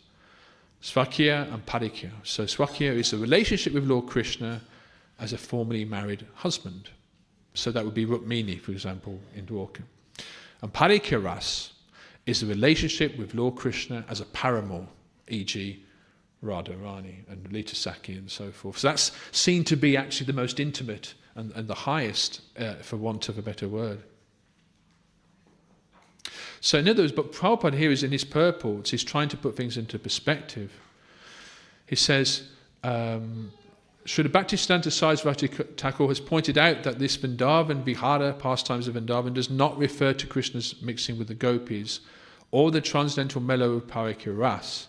Svakya and Parikya. So Svakya is the relationship with Lord Krishna as a formerly married husband. So that would be Rukmini, for example, in Dwarka. And Parikya ras is the relationship with Lord Krishna as a paramour, e.g. Radharani and Lita Sakhi and so forth. So that's seen to be actually the most intimate and the highest, for want of a better word. So in other words, but Prabhupada here is in his purports, he's trying to put things into perspective. He says, Srila Bhaktisiddhanta Saraswati Thakur has pointed out that this Vrindavan Vihara, pastimes of Vrindavan, does not refer to Krishna's mixing with the gopis or the transcendental mellow of Parikya Ras.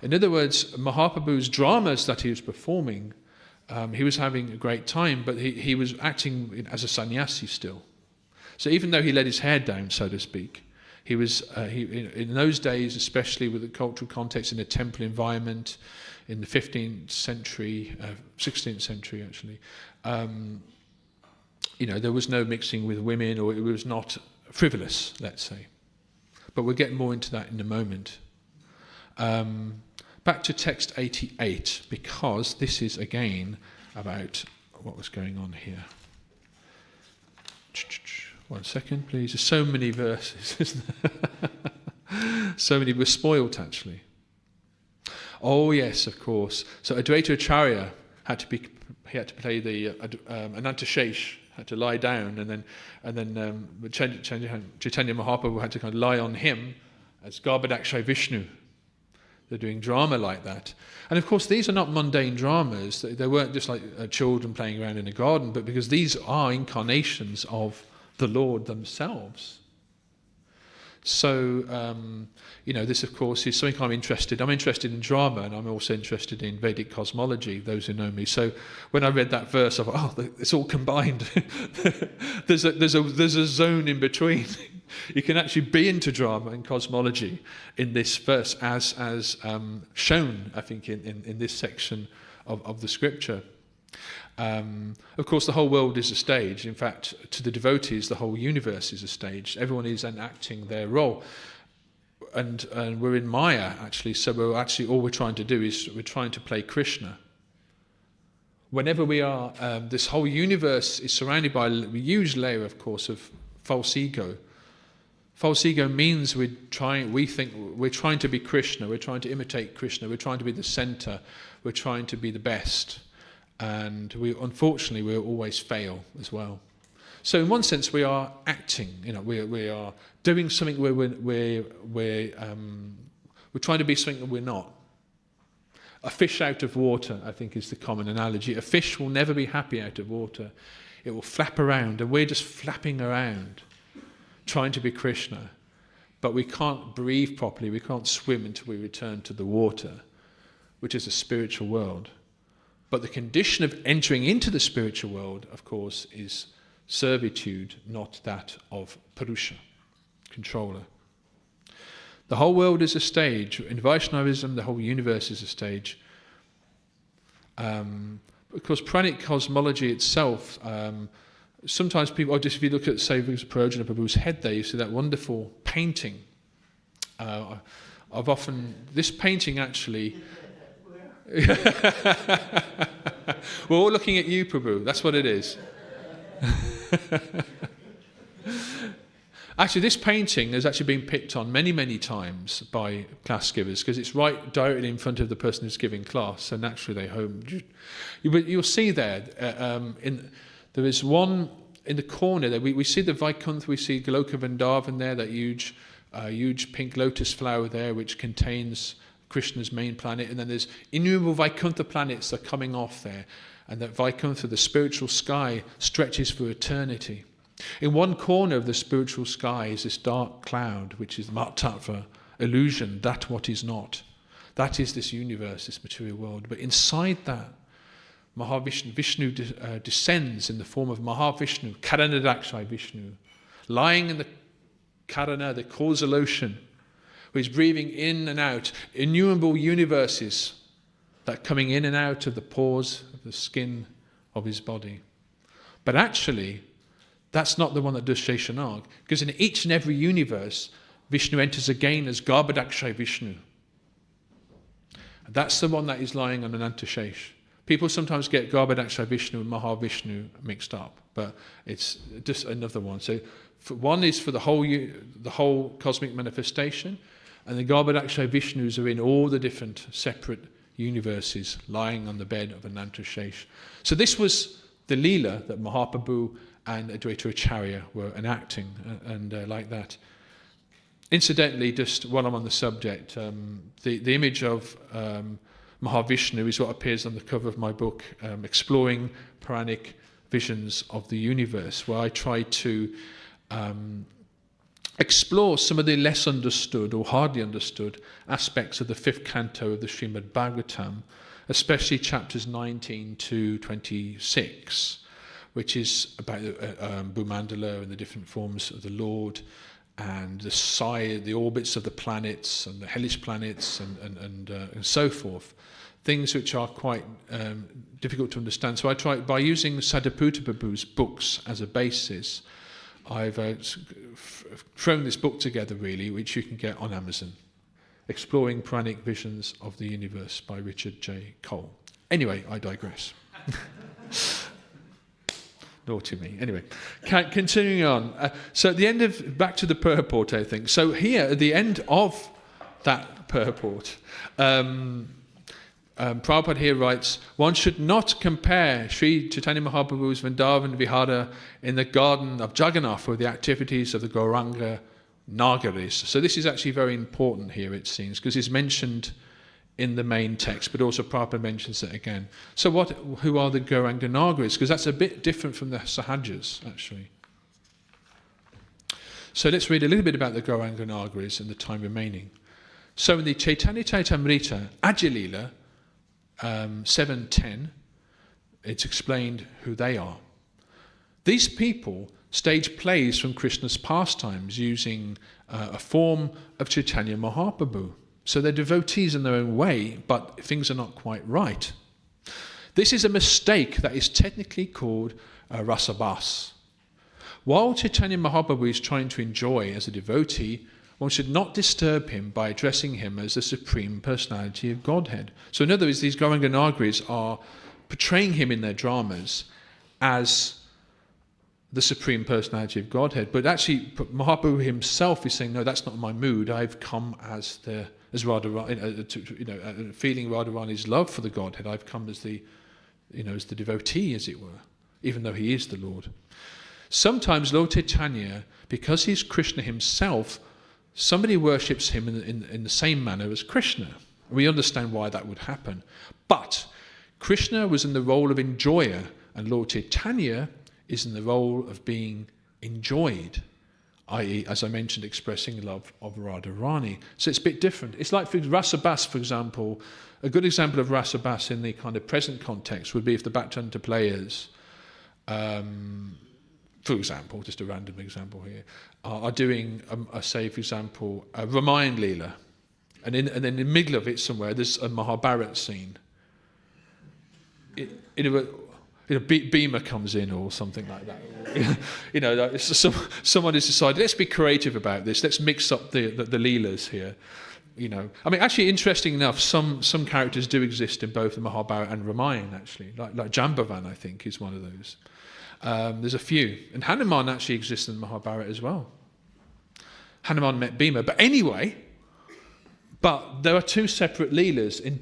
In other words, Mahaprabhu's dramas that he was performing, he was having a great time, but he was acting as a sannyasi still. So even though he let his hair down, so to speak, he was in those days, especially with the cultural context in a temple environment, in the 15th century, 16th century actually, there was no mixing with women, or it was not frivolous, let's say. But we'll get more into that in a moment. Back to text 88, because this is again about what was going on here. 1 second, please. There's so many verses, isn't there? So many. We're spoilt, actually. Oh, yes, of course. So Advaita Acharya had to play the Anantashesh, had to lie down, and then Chaitanya Mahaprabhu had to kind of lie on him as Garbhadakshay Vishnu. They're doing drama like that. And of course, these are not mundane dramas. They weren't just like children playing around in a garden, but because these are incarnations of the Lord themselves. So, this of course is something I'm interested in drama, and I'm also interested in Vedic cosmology, those who know me. So when I read that verse, I thought, it's all combined. there's a zone in between. You can actually be into drama and cosmology in this verse, as shown, I think, in this section of the scripture. Of course, the whole world is a stage. In fact, to the devotees, the whole universe is a stage. Everyone is enacting their role. And we're in Maya, actually, so all we're trying to do is we're trying to play Krishna. Whenever we are, this whole universe is surrounded by a huge layer, of course, of false ego. False ego means we think we're trying to be Krishna, we're trying to imitate Krishna, we're trying to be the center, we're trying to be the best. And unfortunately, we always fail as well. So in one sense, we are acting. We are doing something where we're trying to be something that we're not. A fish out of water, I think, is the common analogy. A fish will never be happy out of water. It will flap around, and we're just flapping around, trying to be Krishna. But we can't breathe properly. We can't swim until we return to the water, which is a spiritual world. But the condition of entering into the spiritual world, of course, is servitude, not that of Purusha, controller. The whole world is a stage. In Vaishnavism, the whole universe is a stage. Because pranic cosmology itself, sometimes people, just if you look at, say, Prajna Prabhu's head there, you see that wonderful painting. This painting actually... We're all looking at you, Prabhu. That's what it is. Actually, this painting has actually been picked on many, many times by class givers, because it's right directly in front of the person who's giving class, so naturally they home. You'll see there, there is one in the corner there. We see the Vaikuntha, we see Goloka Vrindavan there, that huge pink lotus flower there, which contains Krishna's main planet, and then there's innumerable Vaikuntha planets that are coming off there, and that Vaikuntha, the spiritual sky, stretches for eternity. In one corner of the spiritual sky is this dark cloud, which is Matattva, illusion, that what is not. That is this universe, this material world. But inside that, Vishnu descends in the form of Mahavishnu, Karanadakshay Vishnu, lying in the Karana, the causal ocean, who is breathing in and out innumerable universes that are coming in and out of the pores of the skin of his body. But actually, that's not the one that does Sheshanag, because in each and every universe, Vishnu enters again as Garbhadakshay Vishnu. And that's the one that is lying on Anantashesh. People sometimes get Garbhadakshay Vishnu and Mahavishnu mixed up, but it's just another one. So one is for the whole cosmic manifestation, and the Garbhadakshay Vishnus are in all the different separate universes lying on the bed of Anantashesh. So this was the Leela that Mahaprabhu and Advaita Acharya were enacting, and like that. Incidentally, just while I'm on the subject, the image of Mahavishnu is what appears on the cover of my book, Exploring Puranic Visions of the Universe, where I try to explore some of the less understood or hardly understood aspects of the 5th canto of the Srimad Bhagavatam, especially chapters 19 to 26, which is about Bhumandala and the different forms of the Lord, and the orbits of the planets and the hellish planets and so forth. Things which are quite difficult to understand. So I try, by using Sadhaputta Prabhu's books as a basis, I've thrown this book together, really, which you can get on Amazon. Exploring Puranic Visions of the Universe by Richard J. Cole. Anyway, I digress. Naughty me. Anyway, continuing on. So at the end of, back to the purport, I think. So here, at the end of that purport, Prabhupada here writes, one should not compare Sri Chaitanya Mahaprabhu's Vrindavan Vihara in the garden of Jagannath with the activities of the Gauranga Nagaris. So this is actually very important here, it seems, because it's mentioned in the main text, but also Prabhupada mentions it again. So who are the Gauranga Nagaris? Because that's a bit different from the Sahajas, actually. So let's read a little bit about the Gauranga Nagaris in the time remaining. So in the Caitanya-Caritāmṛta, Madhya-lilā, 7:10, it's explained who they are. These people stage plays from Krishna's pastimes using a form of Chaitanya Mahaprabhu. So they're devotees in their own way, but things are not quite right. This is a mistake that is technically called rasabas. While Chaitanya Mahaprabhu is trying to enjoy as a devotee, one should not disturb him by addressing him as the Supreme Personality of Godhead. So in other words, these Gauranga Nagaris are portraying him in their dramas as the Supreme Personality of Godhead. But actually, Mahaprabhu himself is saying, no, that's not my mood. I've come as Radharani, feeling Radharani's love for the Godhead. I've come as the devotee, as it were, even though he is the Lord. Sometimes Lord Chaitanya, because he's Krishna himself, somebody worships him in the same manner as Krishna. We understand why that would happen. But Krishna was in the role of enjoyer, and Lord Chaitanya is in the role of being enjoyed, i.e., as I mentioned, expressing love of Radharani. So it's a bit different. It's like Rasabas, for example. A good example of Rasabas in the kind of present context would be if the Bhaktivinoda players, for example, just a random example here, are doing, say, for example, a Ramayana-lila, and then in the middle of it somewhere, there's a Mahabharata scene. Bhima comes in or something like that. Someone has decided, let's be creative about this. Let's mix up the leelas here. I mean, actually, interesting enough, some characters do exist in both the Mahabharata and Ramayana. Actually, like Jambavan, I think, is one of those. There's a few, and Hanuman actually exists in the Mahabharata as well. Hanuman met Bhima, but anyway. But there are two separate leelas in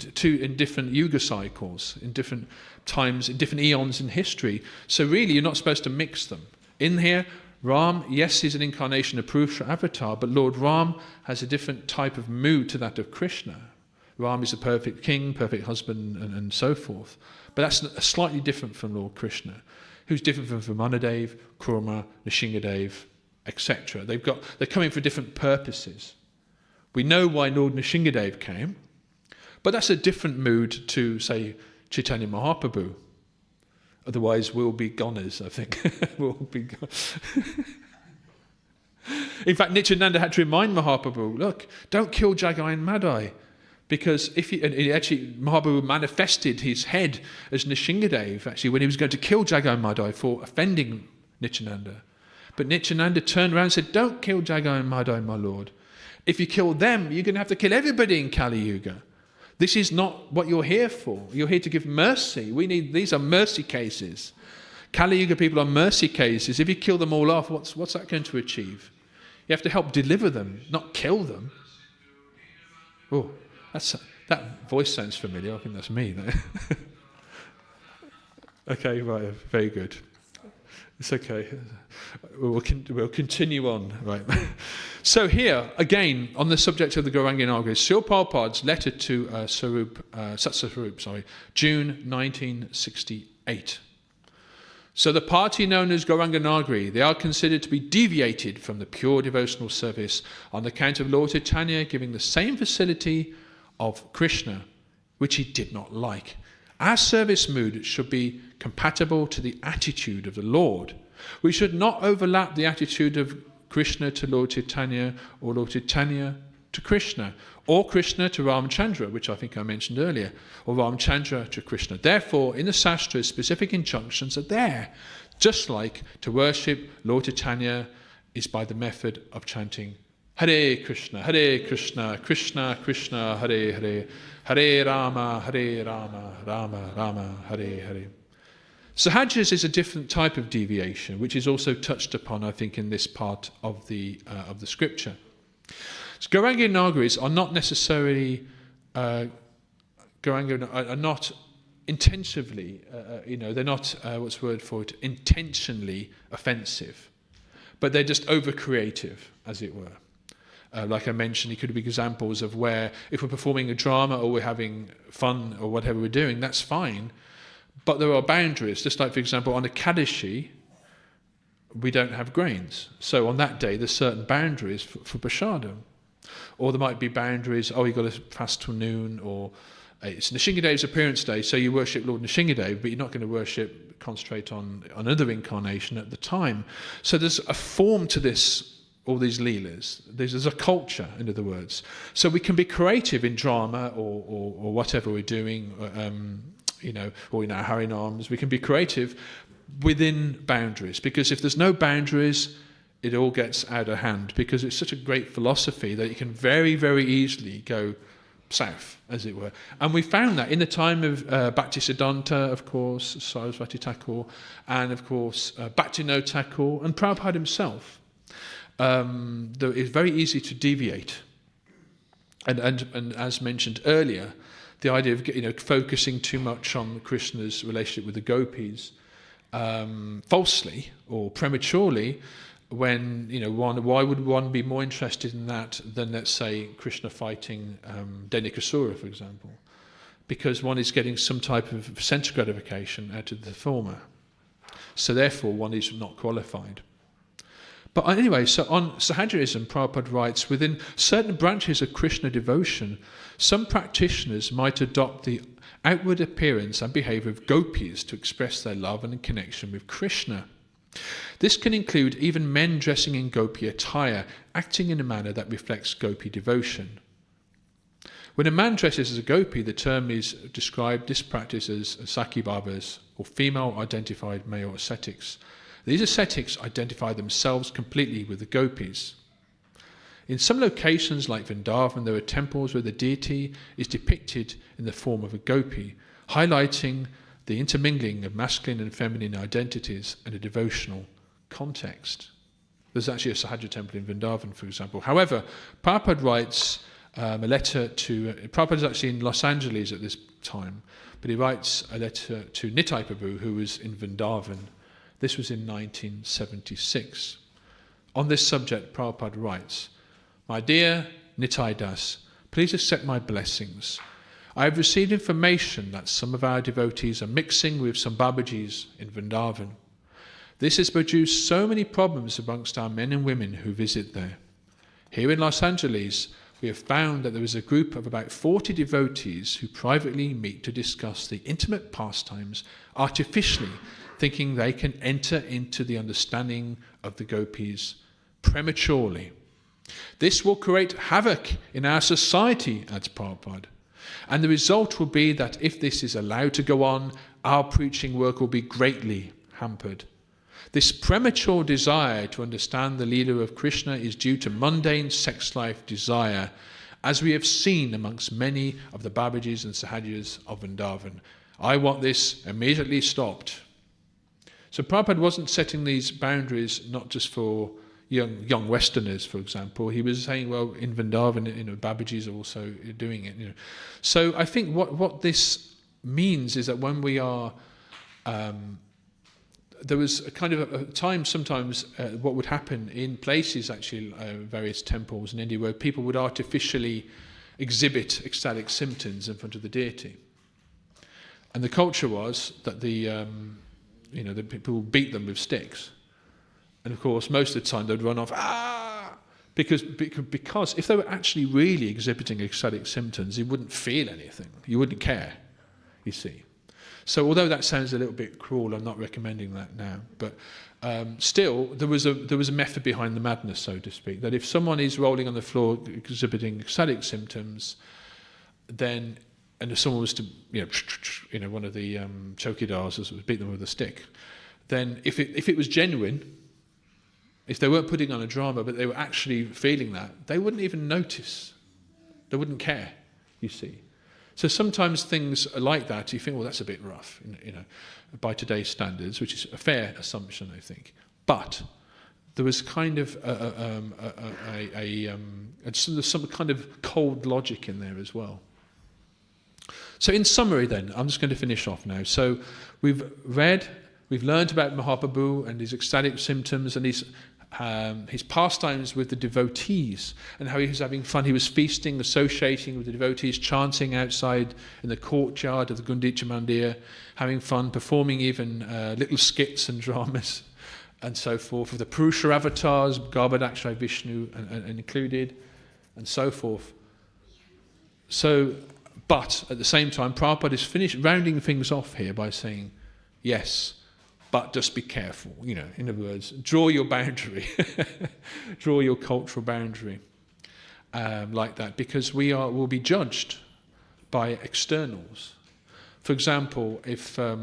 different yuga cycles, in different times, in different eons in history. So really, you're not supposed to mix them. In here, Ram, yes, he's an incarnation of Purusha avatar, but Lord Ram has a different type of mood to that of Krishna. Ram is a perfect king, perfect husband, and so forth. But that's slightly different from Lord Krishna, who's different from Vamanadev, Kurma, Nrsingadev, etc. They're coming for different purposes. We know why Lord Nrsingadev came, but that's a different mood to, say, Chaitanya Mahaprabhu. Otherwise, we'll be goners, I think. We'll be In fact, Nityananda had to remind Mahaprabhu, look, don't kill Jagai and Madai, because Mahaprabhu manifested his head as Nrsingadev, actually, when he was going to kill Jagai and Madai for offending Nityananda. But Nityananda turned around and said, don't kill Jagai and Madai, my lord. If you kill them, you're going to have to kill everybody in Kali Yuga. This is not what you're here for. You're here to give mercy. These are mercy cases. Kali Yuga people are mercy cases. If you kill them all off, what's that going to achieve? You have to help deliver them, not kill them. Oh, that voice sounds familiar. I think that's me. Okay, right, very good. It's okay. We'll continue on, right? So here, again, on the subject of the Gauranga Nagaris, Srila Prabhupada's letter to Satsvarup, June 1968. So the party known as Gauranga Nagari, they are considered to be deviated from the pure devotional service on account of Lord Chaitanya giving the same facility of Krishna, which he did not like. Our service mood should be compatible to the attitude of the Lord. We should not overlap the attitude of Krishna to Lord Chaitanya, or Lord Chaitanya to Krishna, or Krishna to Ramchandra, which I think I mentioned earlier, or Ramchandra to Krishna. Therefore, in the Shastras, specific injunctions are there, just like to worship Lord Chaitanya is by the method of chanting Hare Krishna, Krishna Krishna, Hare Hare, Hare Rama, Rama Rama, Hare Hare. Sahajas is a different type of deviation, which is also touched upon, I think, in this part of the scripture. So Gauranga Nagaris are not necessarily are not intensively, they're not what's the word for it, intentionally offensive, but they're just over creative, as it were. Like I mentioned, it could be examples of where if we're performing a drama or we're having fun or whatever we're doing, that's fine. But there are boundaries, just like, for example, on a Kadashi, we don't have grains. So on that day, there's certain boundaries for prasadam. Or there might be boundaries, you've got to fast till noon, or it's Nrsingadev's appearance day, so you worship Lord Nrsingadev, but you're not going to concentrate on another incarnation at the time. So there's a form to this, all these leelas. There's a culture, in other words. So we can be creative in drama or whatever we're doing, or in our harinams. We can be creative within boundaries, because if there's no boundaries, it all gets out of hand, because it's such a great philosophy that you can very, very easily go south, as it were. And we found that in the time of Bhaktisiddhanta, of course, Saraswati Thakur, and of course Bhaktivinoda Thakur, and Prabhupada himself. It's very easy to deviate. And as mentioned earlier, the idea of focusing too much on Krishna's relationship with the gopis falsely or prematurely, when why would one be more interested in that than, let's say, Krishna fighting Denikasura, for example? Because one is getting some type of sense gratification out of the former, so therefore one is not qualified. But anyway, so on Sahajaism, Prabhupada writes, within certain branches of Krishna devotion, some practitioners might adopt the outward appearance and behavior of gopis to express their love and connection with Krishna. This can include even men dressing in gopi attire, acting in a manner that reflects gopi devotion. When a man dresses as a gopi, the term is described this practice as Sakhi Babas, or female-identified male ascetics. These ascetics identify themselves completely with the gopis. In some locations like Vrindavan, there are temples where the deity is depicted in the form of a gopi, highlighting the intermingling of masculine and feminine identities in a devotional context. There's actually a Sahaja temple in Vrindavan, for example. However, Prabhupada writes a letter to... Prabhupada is actually in Los Angeles at this time, but he writes a letter to Nitai Prabhu, who was in Vrindavan. This was in 1976. On this subject, Prabhupada writes, "My dear Nitai Das, please accept my blessings. I have received information that some of our devotees are mixing with some Babajis in Vrindavan. This has produced so many problems amongst our men and women who visit there. Here in Los Angeles, we have found that there is a group of about 40 devotees who privately meet to discuss the intimate pastimes artificially, thinking they can enter into the understanding of the gopis prematurely. This will create havoc in our society," adds Prabhupada. "And the result will be that if this is allowed to go on, our preaching work will be greatly hampered. This premature desire to understand the Leela of Krishna is due to mundane sex life desire, as we have seen amongst many of the Babajis and Sahajas of Vrindavan. I want this immediately stopped." So Prabhupada wasn't setting these boundaries not just for young Westerners, for example. He was saying, well, in Vrindavan, Babajis are also doing it. So I think what this means is that when we are there was a kind of a time sometimes what would happen in places, actually, various temples in India, where people would artificially exhibit ecstatic symptoms in front of the deity. And the culture was that the people would beat them with sticks. And of course, most of the time they'd run off, because if they were actually really exhibiting ecstatic symptoms, you wouldn't feel anything. You wouldn't care, you see. So although that sounds a little bit cruel, I'm not recommending that now. But still, there was a method behind the madness, so to speak. That if someone is rolling on the floor exhibiting ecstatic symptoms, then, and if someone was to, one of the chowkidars was beat them with a stick, then if it was genuine, if they weren't putting on a drama, but they were actually feeling that, they wouldn't even notice. They wouldn't care, you see. So sometimes things are like that, you think, well, that's a bit rough, by today's standards, which is a fair assumption, I think. But there was kind of some kind of cold logic in there as well. So in summary then, I'm just going to finish off now. So we've learned about Mahaprabhu and his ecstatic symptoms and his pastimes with the devotees and how he was having fun. He was feasting, associating with the devotees, chanting outside in the courtyard of the Gundicha Mandir, having fun, performing even little skits and dramas and so forth. With the Purusha avatars, Garbhadakshay Vishnu and included, and so forth. So, but at the same time, Prabhupada is finished rounding things off here by saying, yes, but just be careful, in other words, draw your boundary, draw your cultural boundary like that, because we'll be judged by externals. For example, if a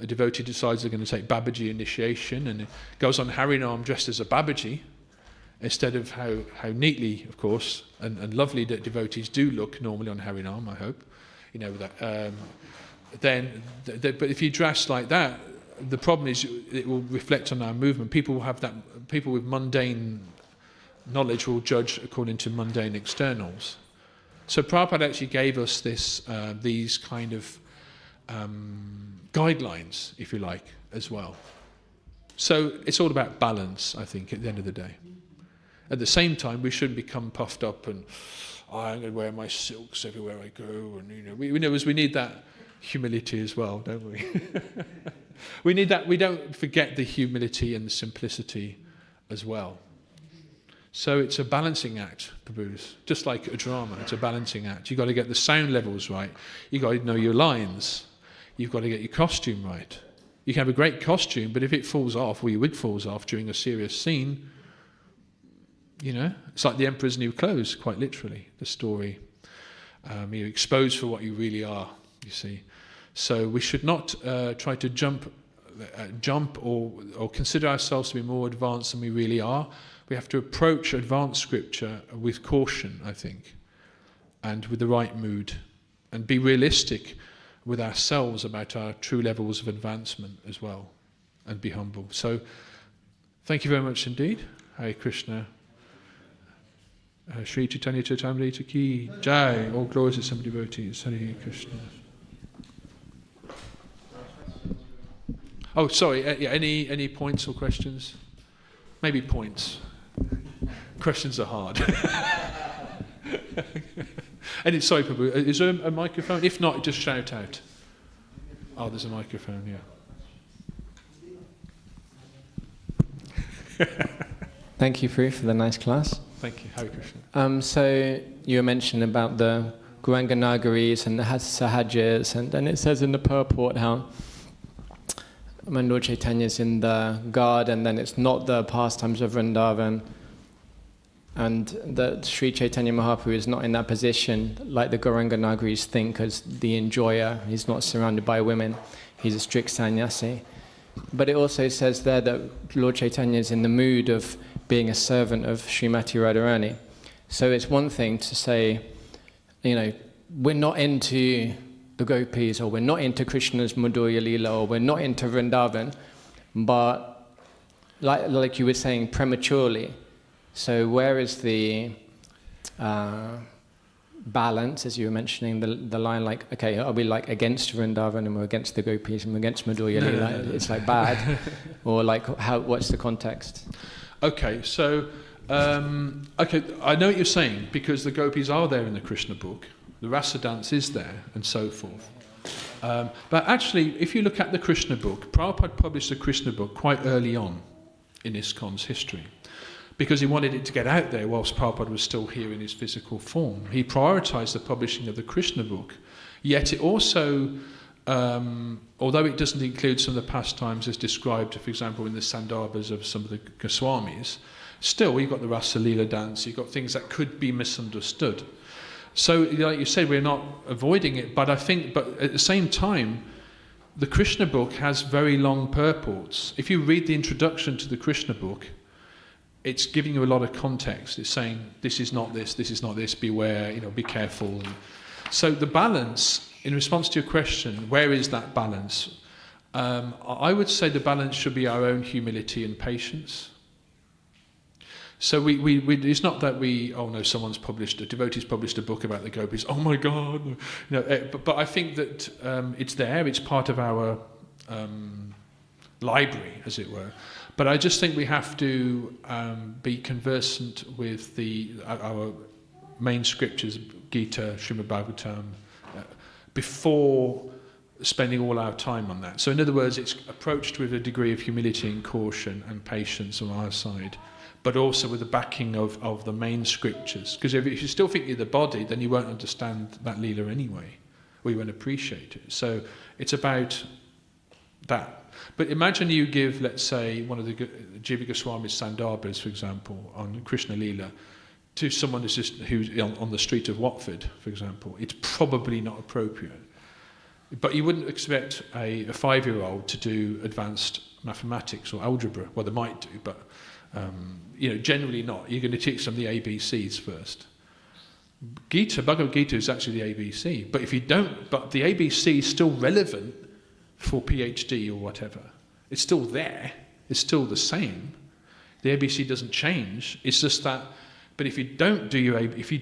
devotee decides they're going to take Babaji initiation and goes on Harinam dressed as a Babaji, instead of how neatly, of course, and lovely that devotees do look normally on Harinam, I hope, but if you dress like that, the problem is it will reflect on our movement. People with mundane knowledge will judge according to mundane externals. So Prabhupada actually gave us these kind of guidelines, if you like, as well. So it's all about balance, I think, at the end of the day. At the same time, we shouldn't become puffed up and I'm going to wear my silks everywhere I go, and we need that humility as well, don't we? We need that. We don't forget the humility and the simplicity as well. So it's a balancing act, Prabhus. Just like a drama, it's a balancing act. You've got to get the sound levels right. You've got to know your lines. You've got to get your costume right. You can have a great costume, but if it falls off, or your wig falls off during a serious scene, it's like the Emperor's New Clothes, quite literally, the story. You're exposed for what you really are, you see. So we should not try to jump or consider ourselves to be more advanced than we really are. We have to approach advanced scripture with caution, I think, and with the right mood, and be realistic with ourselves about our true levels of advancement as well, and be humble. So thank you very much indeed. Hare Krishna. Sri Caitanya-Caritāmṛta ki jai. All glories to some devotees. Hare Krishna. Oh, sorry. Any points or questions? Maybe points. Questions are hard. Sorry, Prabhu. Is there a microphone? If not, just shout out. Oh, there's a microphone. Yeah. Thank you, Prabhu, for the nice class. Thank you. Hare Krishna. So you were mentioning about the Gauranga Nagaris and the Sahajas, and then it says in the purport how when Lord Chaitanya is in the guard, and then it's not the pastimes of Vrindavan, and that Sri Chaitanya Mahaprabhu is not in that position like the Gauranga Nagaris think as the enjoyer. He's not surrounded by women. He's a strict sannyasi. But it also says there that Lord Chaitanya is in the mood of being a servant of Srimati Radharani. So it's one thing to say, we're not into the gopis, or we're not into Krishna's Madhya-lilā, or we're not into Vrindavan, but like you were saying, prematurely. So where is the balance, as you were mentioning, the line like, okay, are we like against Vrindavan and we're against the gopis and we're against Madhya-lilā? No. It's like bad, or like what's the context? Okay, so okay, I know what you're saying, because the gopis are there in the Krishna book, the rasa dance is there, and so forth. But actually, if you look at the Krishna book, Prabhupada published the Krishna book quite early on in ISKCON's history, because he wanted it to get out there whilst Prabhupada was still here in his physical form. He prioritized the publishing of the Krishna book, yet it also, although it doesn't include some of the pastimes as described, for example, in the Sandarbhas of some of the Goswamis, still you've got the Rasa-lila dance, you've got things that could be misunderstood. So, like you said, we're not avoiding it, but I think, but at the same time, the Krishna book has very long purports. If you read the introduction to the Krishna book, it's giving you a lot of context. It's saying, this is not this is not this, beware, be careful. And so the balance, in response to your question, where is that balance? I would say the balance should be our own humility and patience. So it's not that a devotee's published a book about the gopis, oh my God. But I think that it's there, it's part of our library, as it were. But I just think we have to be conversant with our main scriptures, Gita, Srimad Bhagavatam, before spending all our time on that. So in other words, it's approached with a degree of humility and caution and patience on our side, but also with the backing of the main scriptures. Because if you still think you're the body, then you won't understand that Leela anyway, or you won't appreciate it. So it's about that. But imagine you give, let's say, one of the Jiva Goswami's Sandarbhas, for example, on Krishna Leela, to someone who's on the street of Watford, for example. It's probably not appropriate. But you wouldn't expect a 5-year-old to do advanced mathematics or algebra. Well, they might do, but generally not. You're going to teach them the ABCs first. Bhagavad Gita is actually the ABC. But if you don't, but the ABC is still relevant for PhD or whatever. It's still there. It's still the same. The ABC doesn't change. It's just that. But if you don't do if you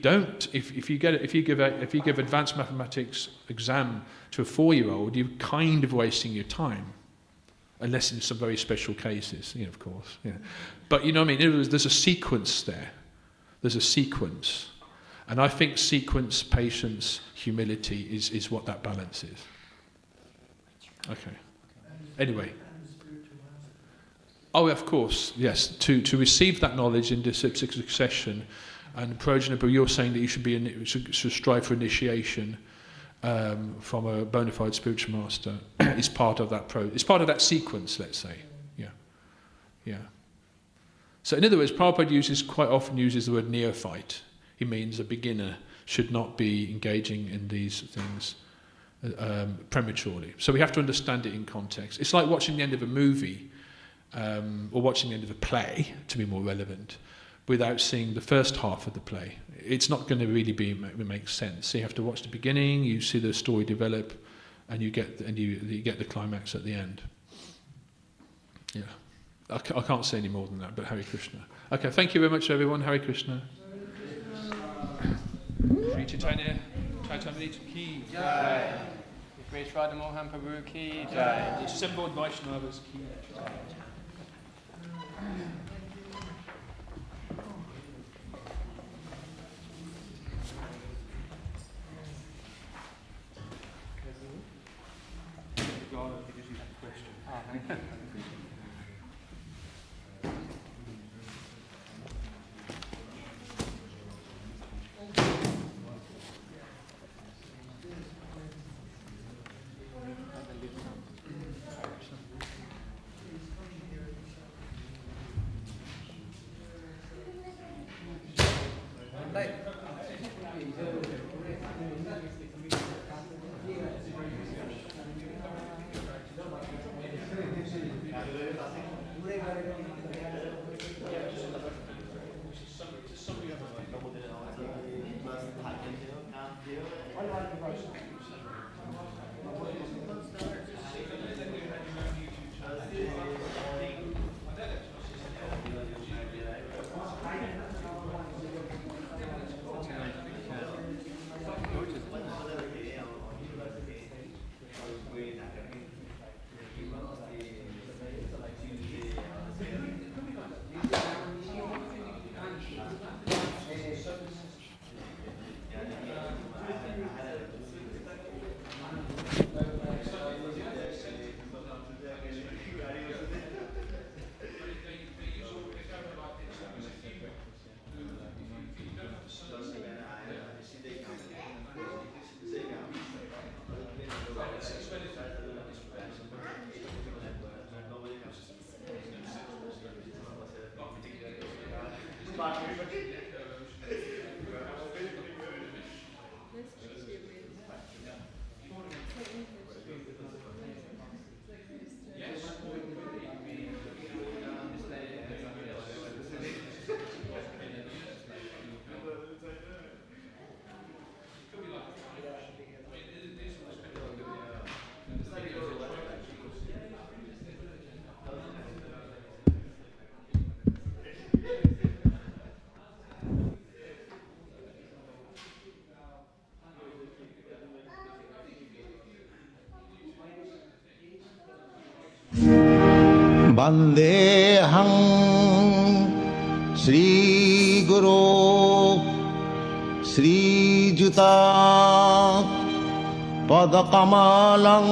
give advanced mathematics exam to a 4-year-old, you're kind of wasting your time, unless in some very special cases, of course. Yeah. But you know what I mean. There's a sequence there. There's a sequence, and I think sequence, patience, humility is what that balance is. Okay. Anyway. Oh, of course, yes. To receive that knowledge in succession, and Prajna, but you're saying that you should strive for initiation from a bona fide spiritual master is part of that it's part of that sequence, let's say. Yeah. So in other words, Prabhupada quite often uses the word neophyte. He means a beginner should not be engaging in these things prematurely. So we have to understand it in context. It's like watching the end of a movie or watching the end of a play, to be more relevant, without seeing the first half of the play. It's not going to really make sense. So you have to watch the beginning, you see the story develop, and you get the climax at the end. Yeah, I can't say any more than that. But Hare Krishna. Okay, thank you very much, everyone. Hare Krishna. Shri Caitanya-Caritāmṛta ki jai. Great Radhamohan Prabhu ki jai. Assembled Vaishnavas ki jai. Vandeham Sri Guru Sri Juta Padakamalam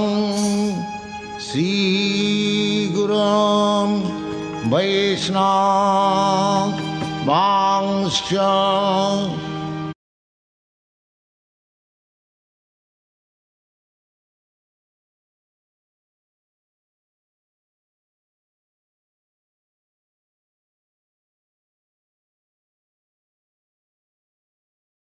Sri Gurum Vaishnava Vangscha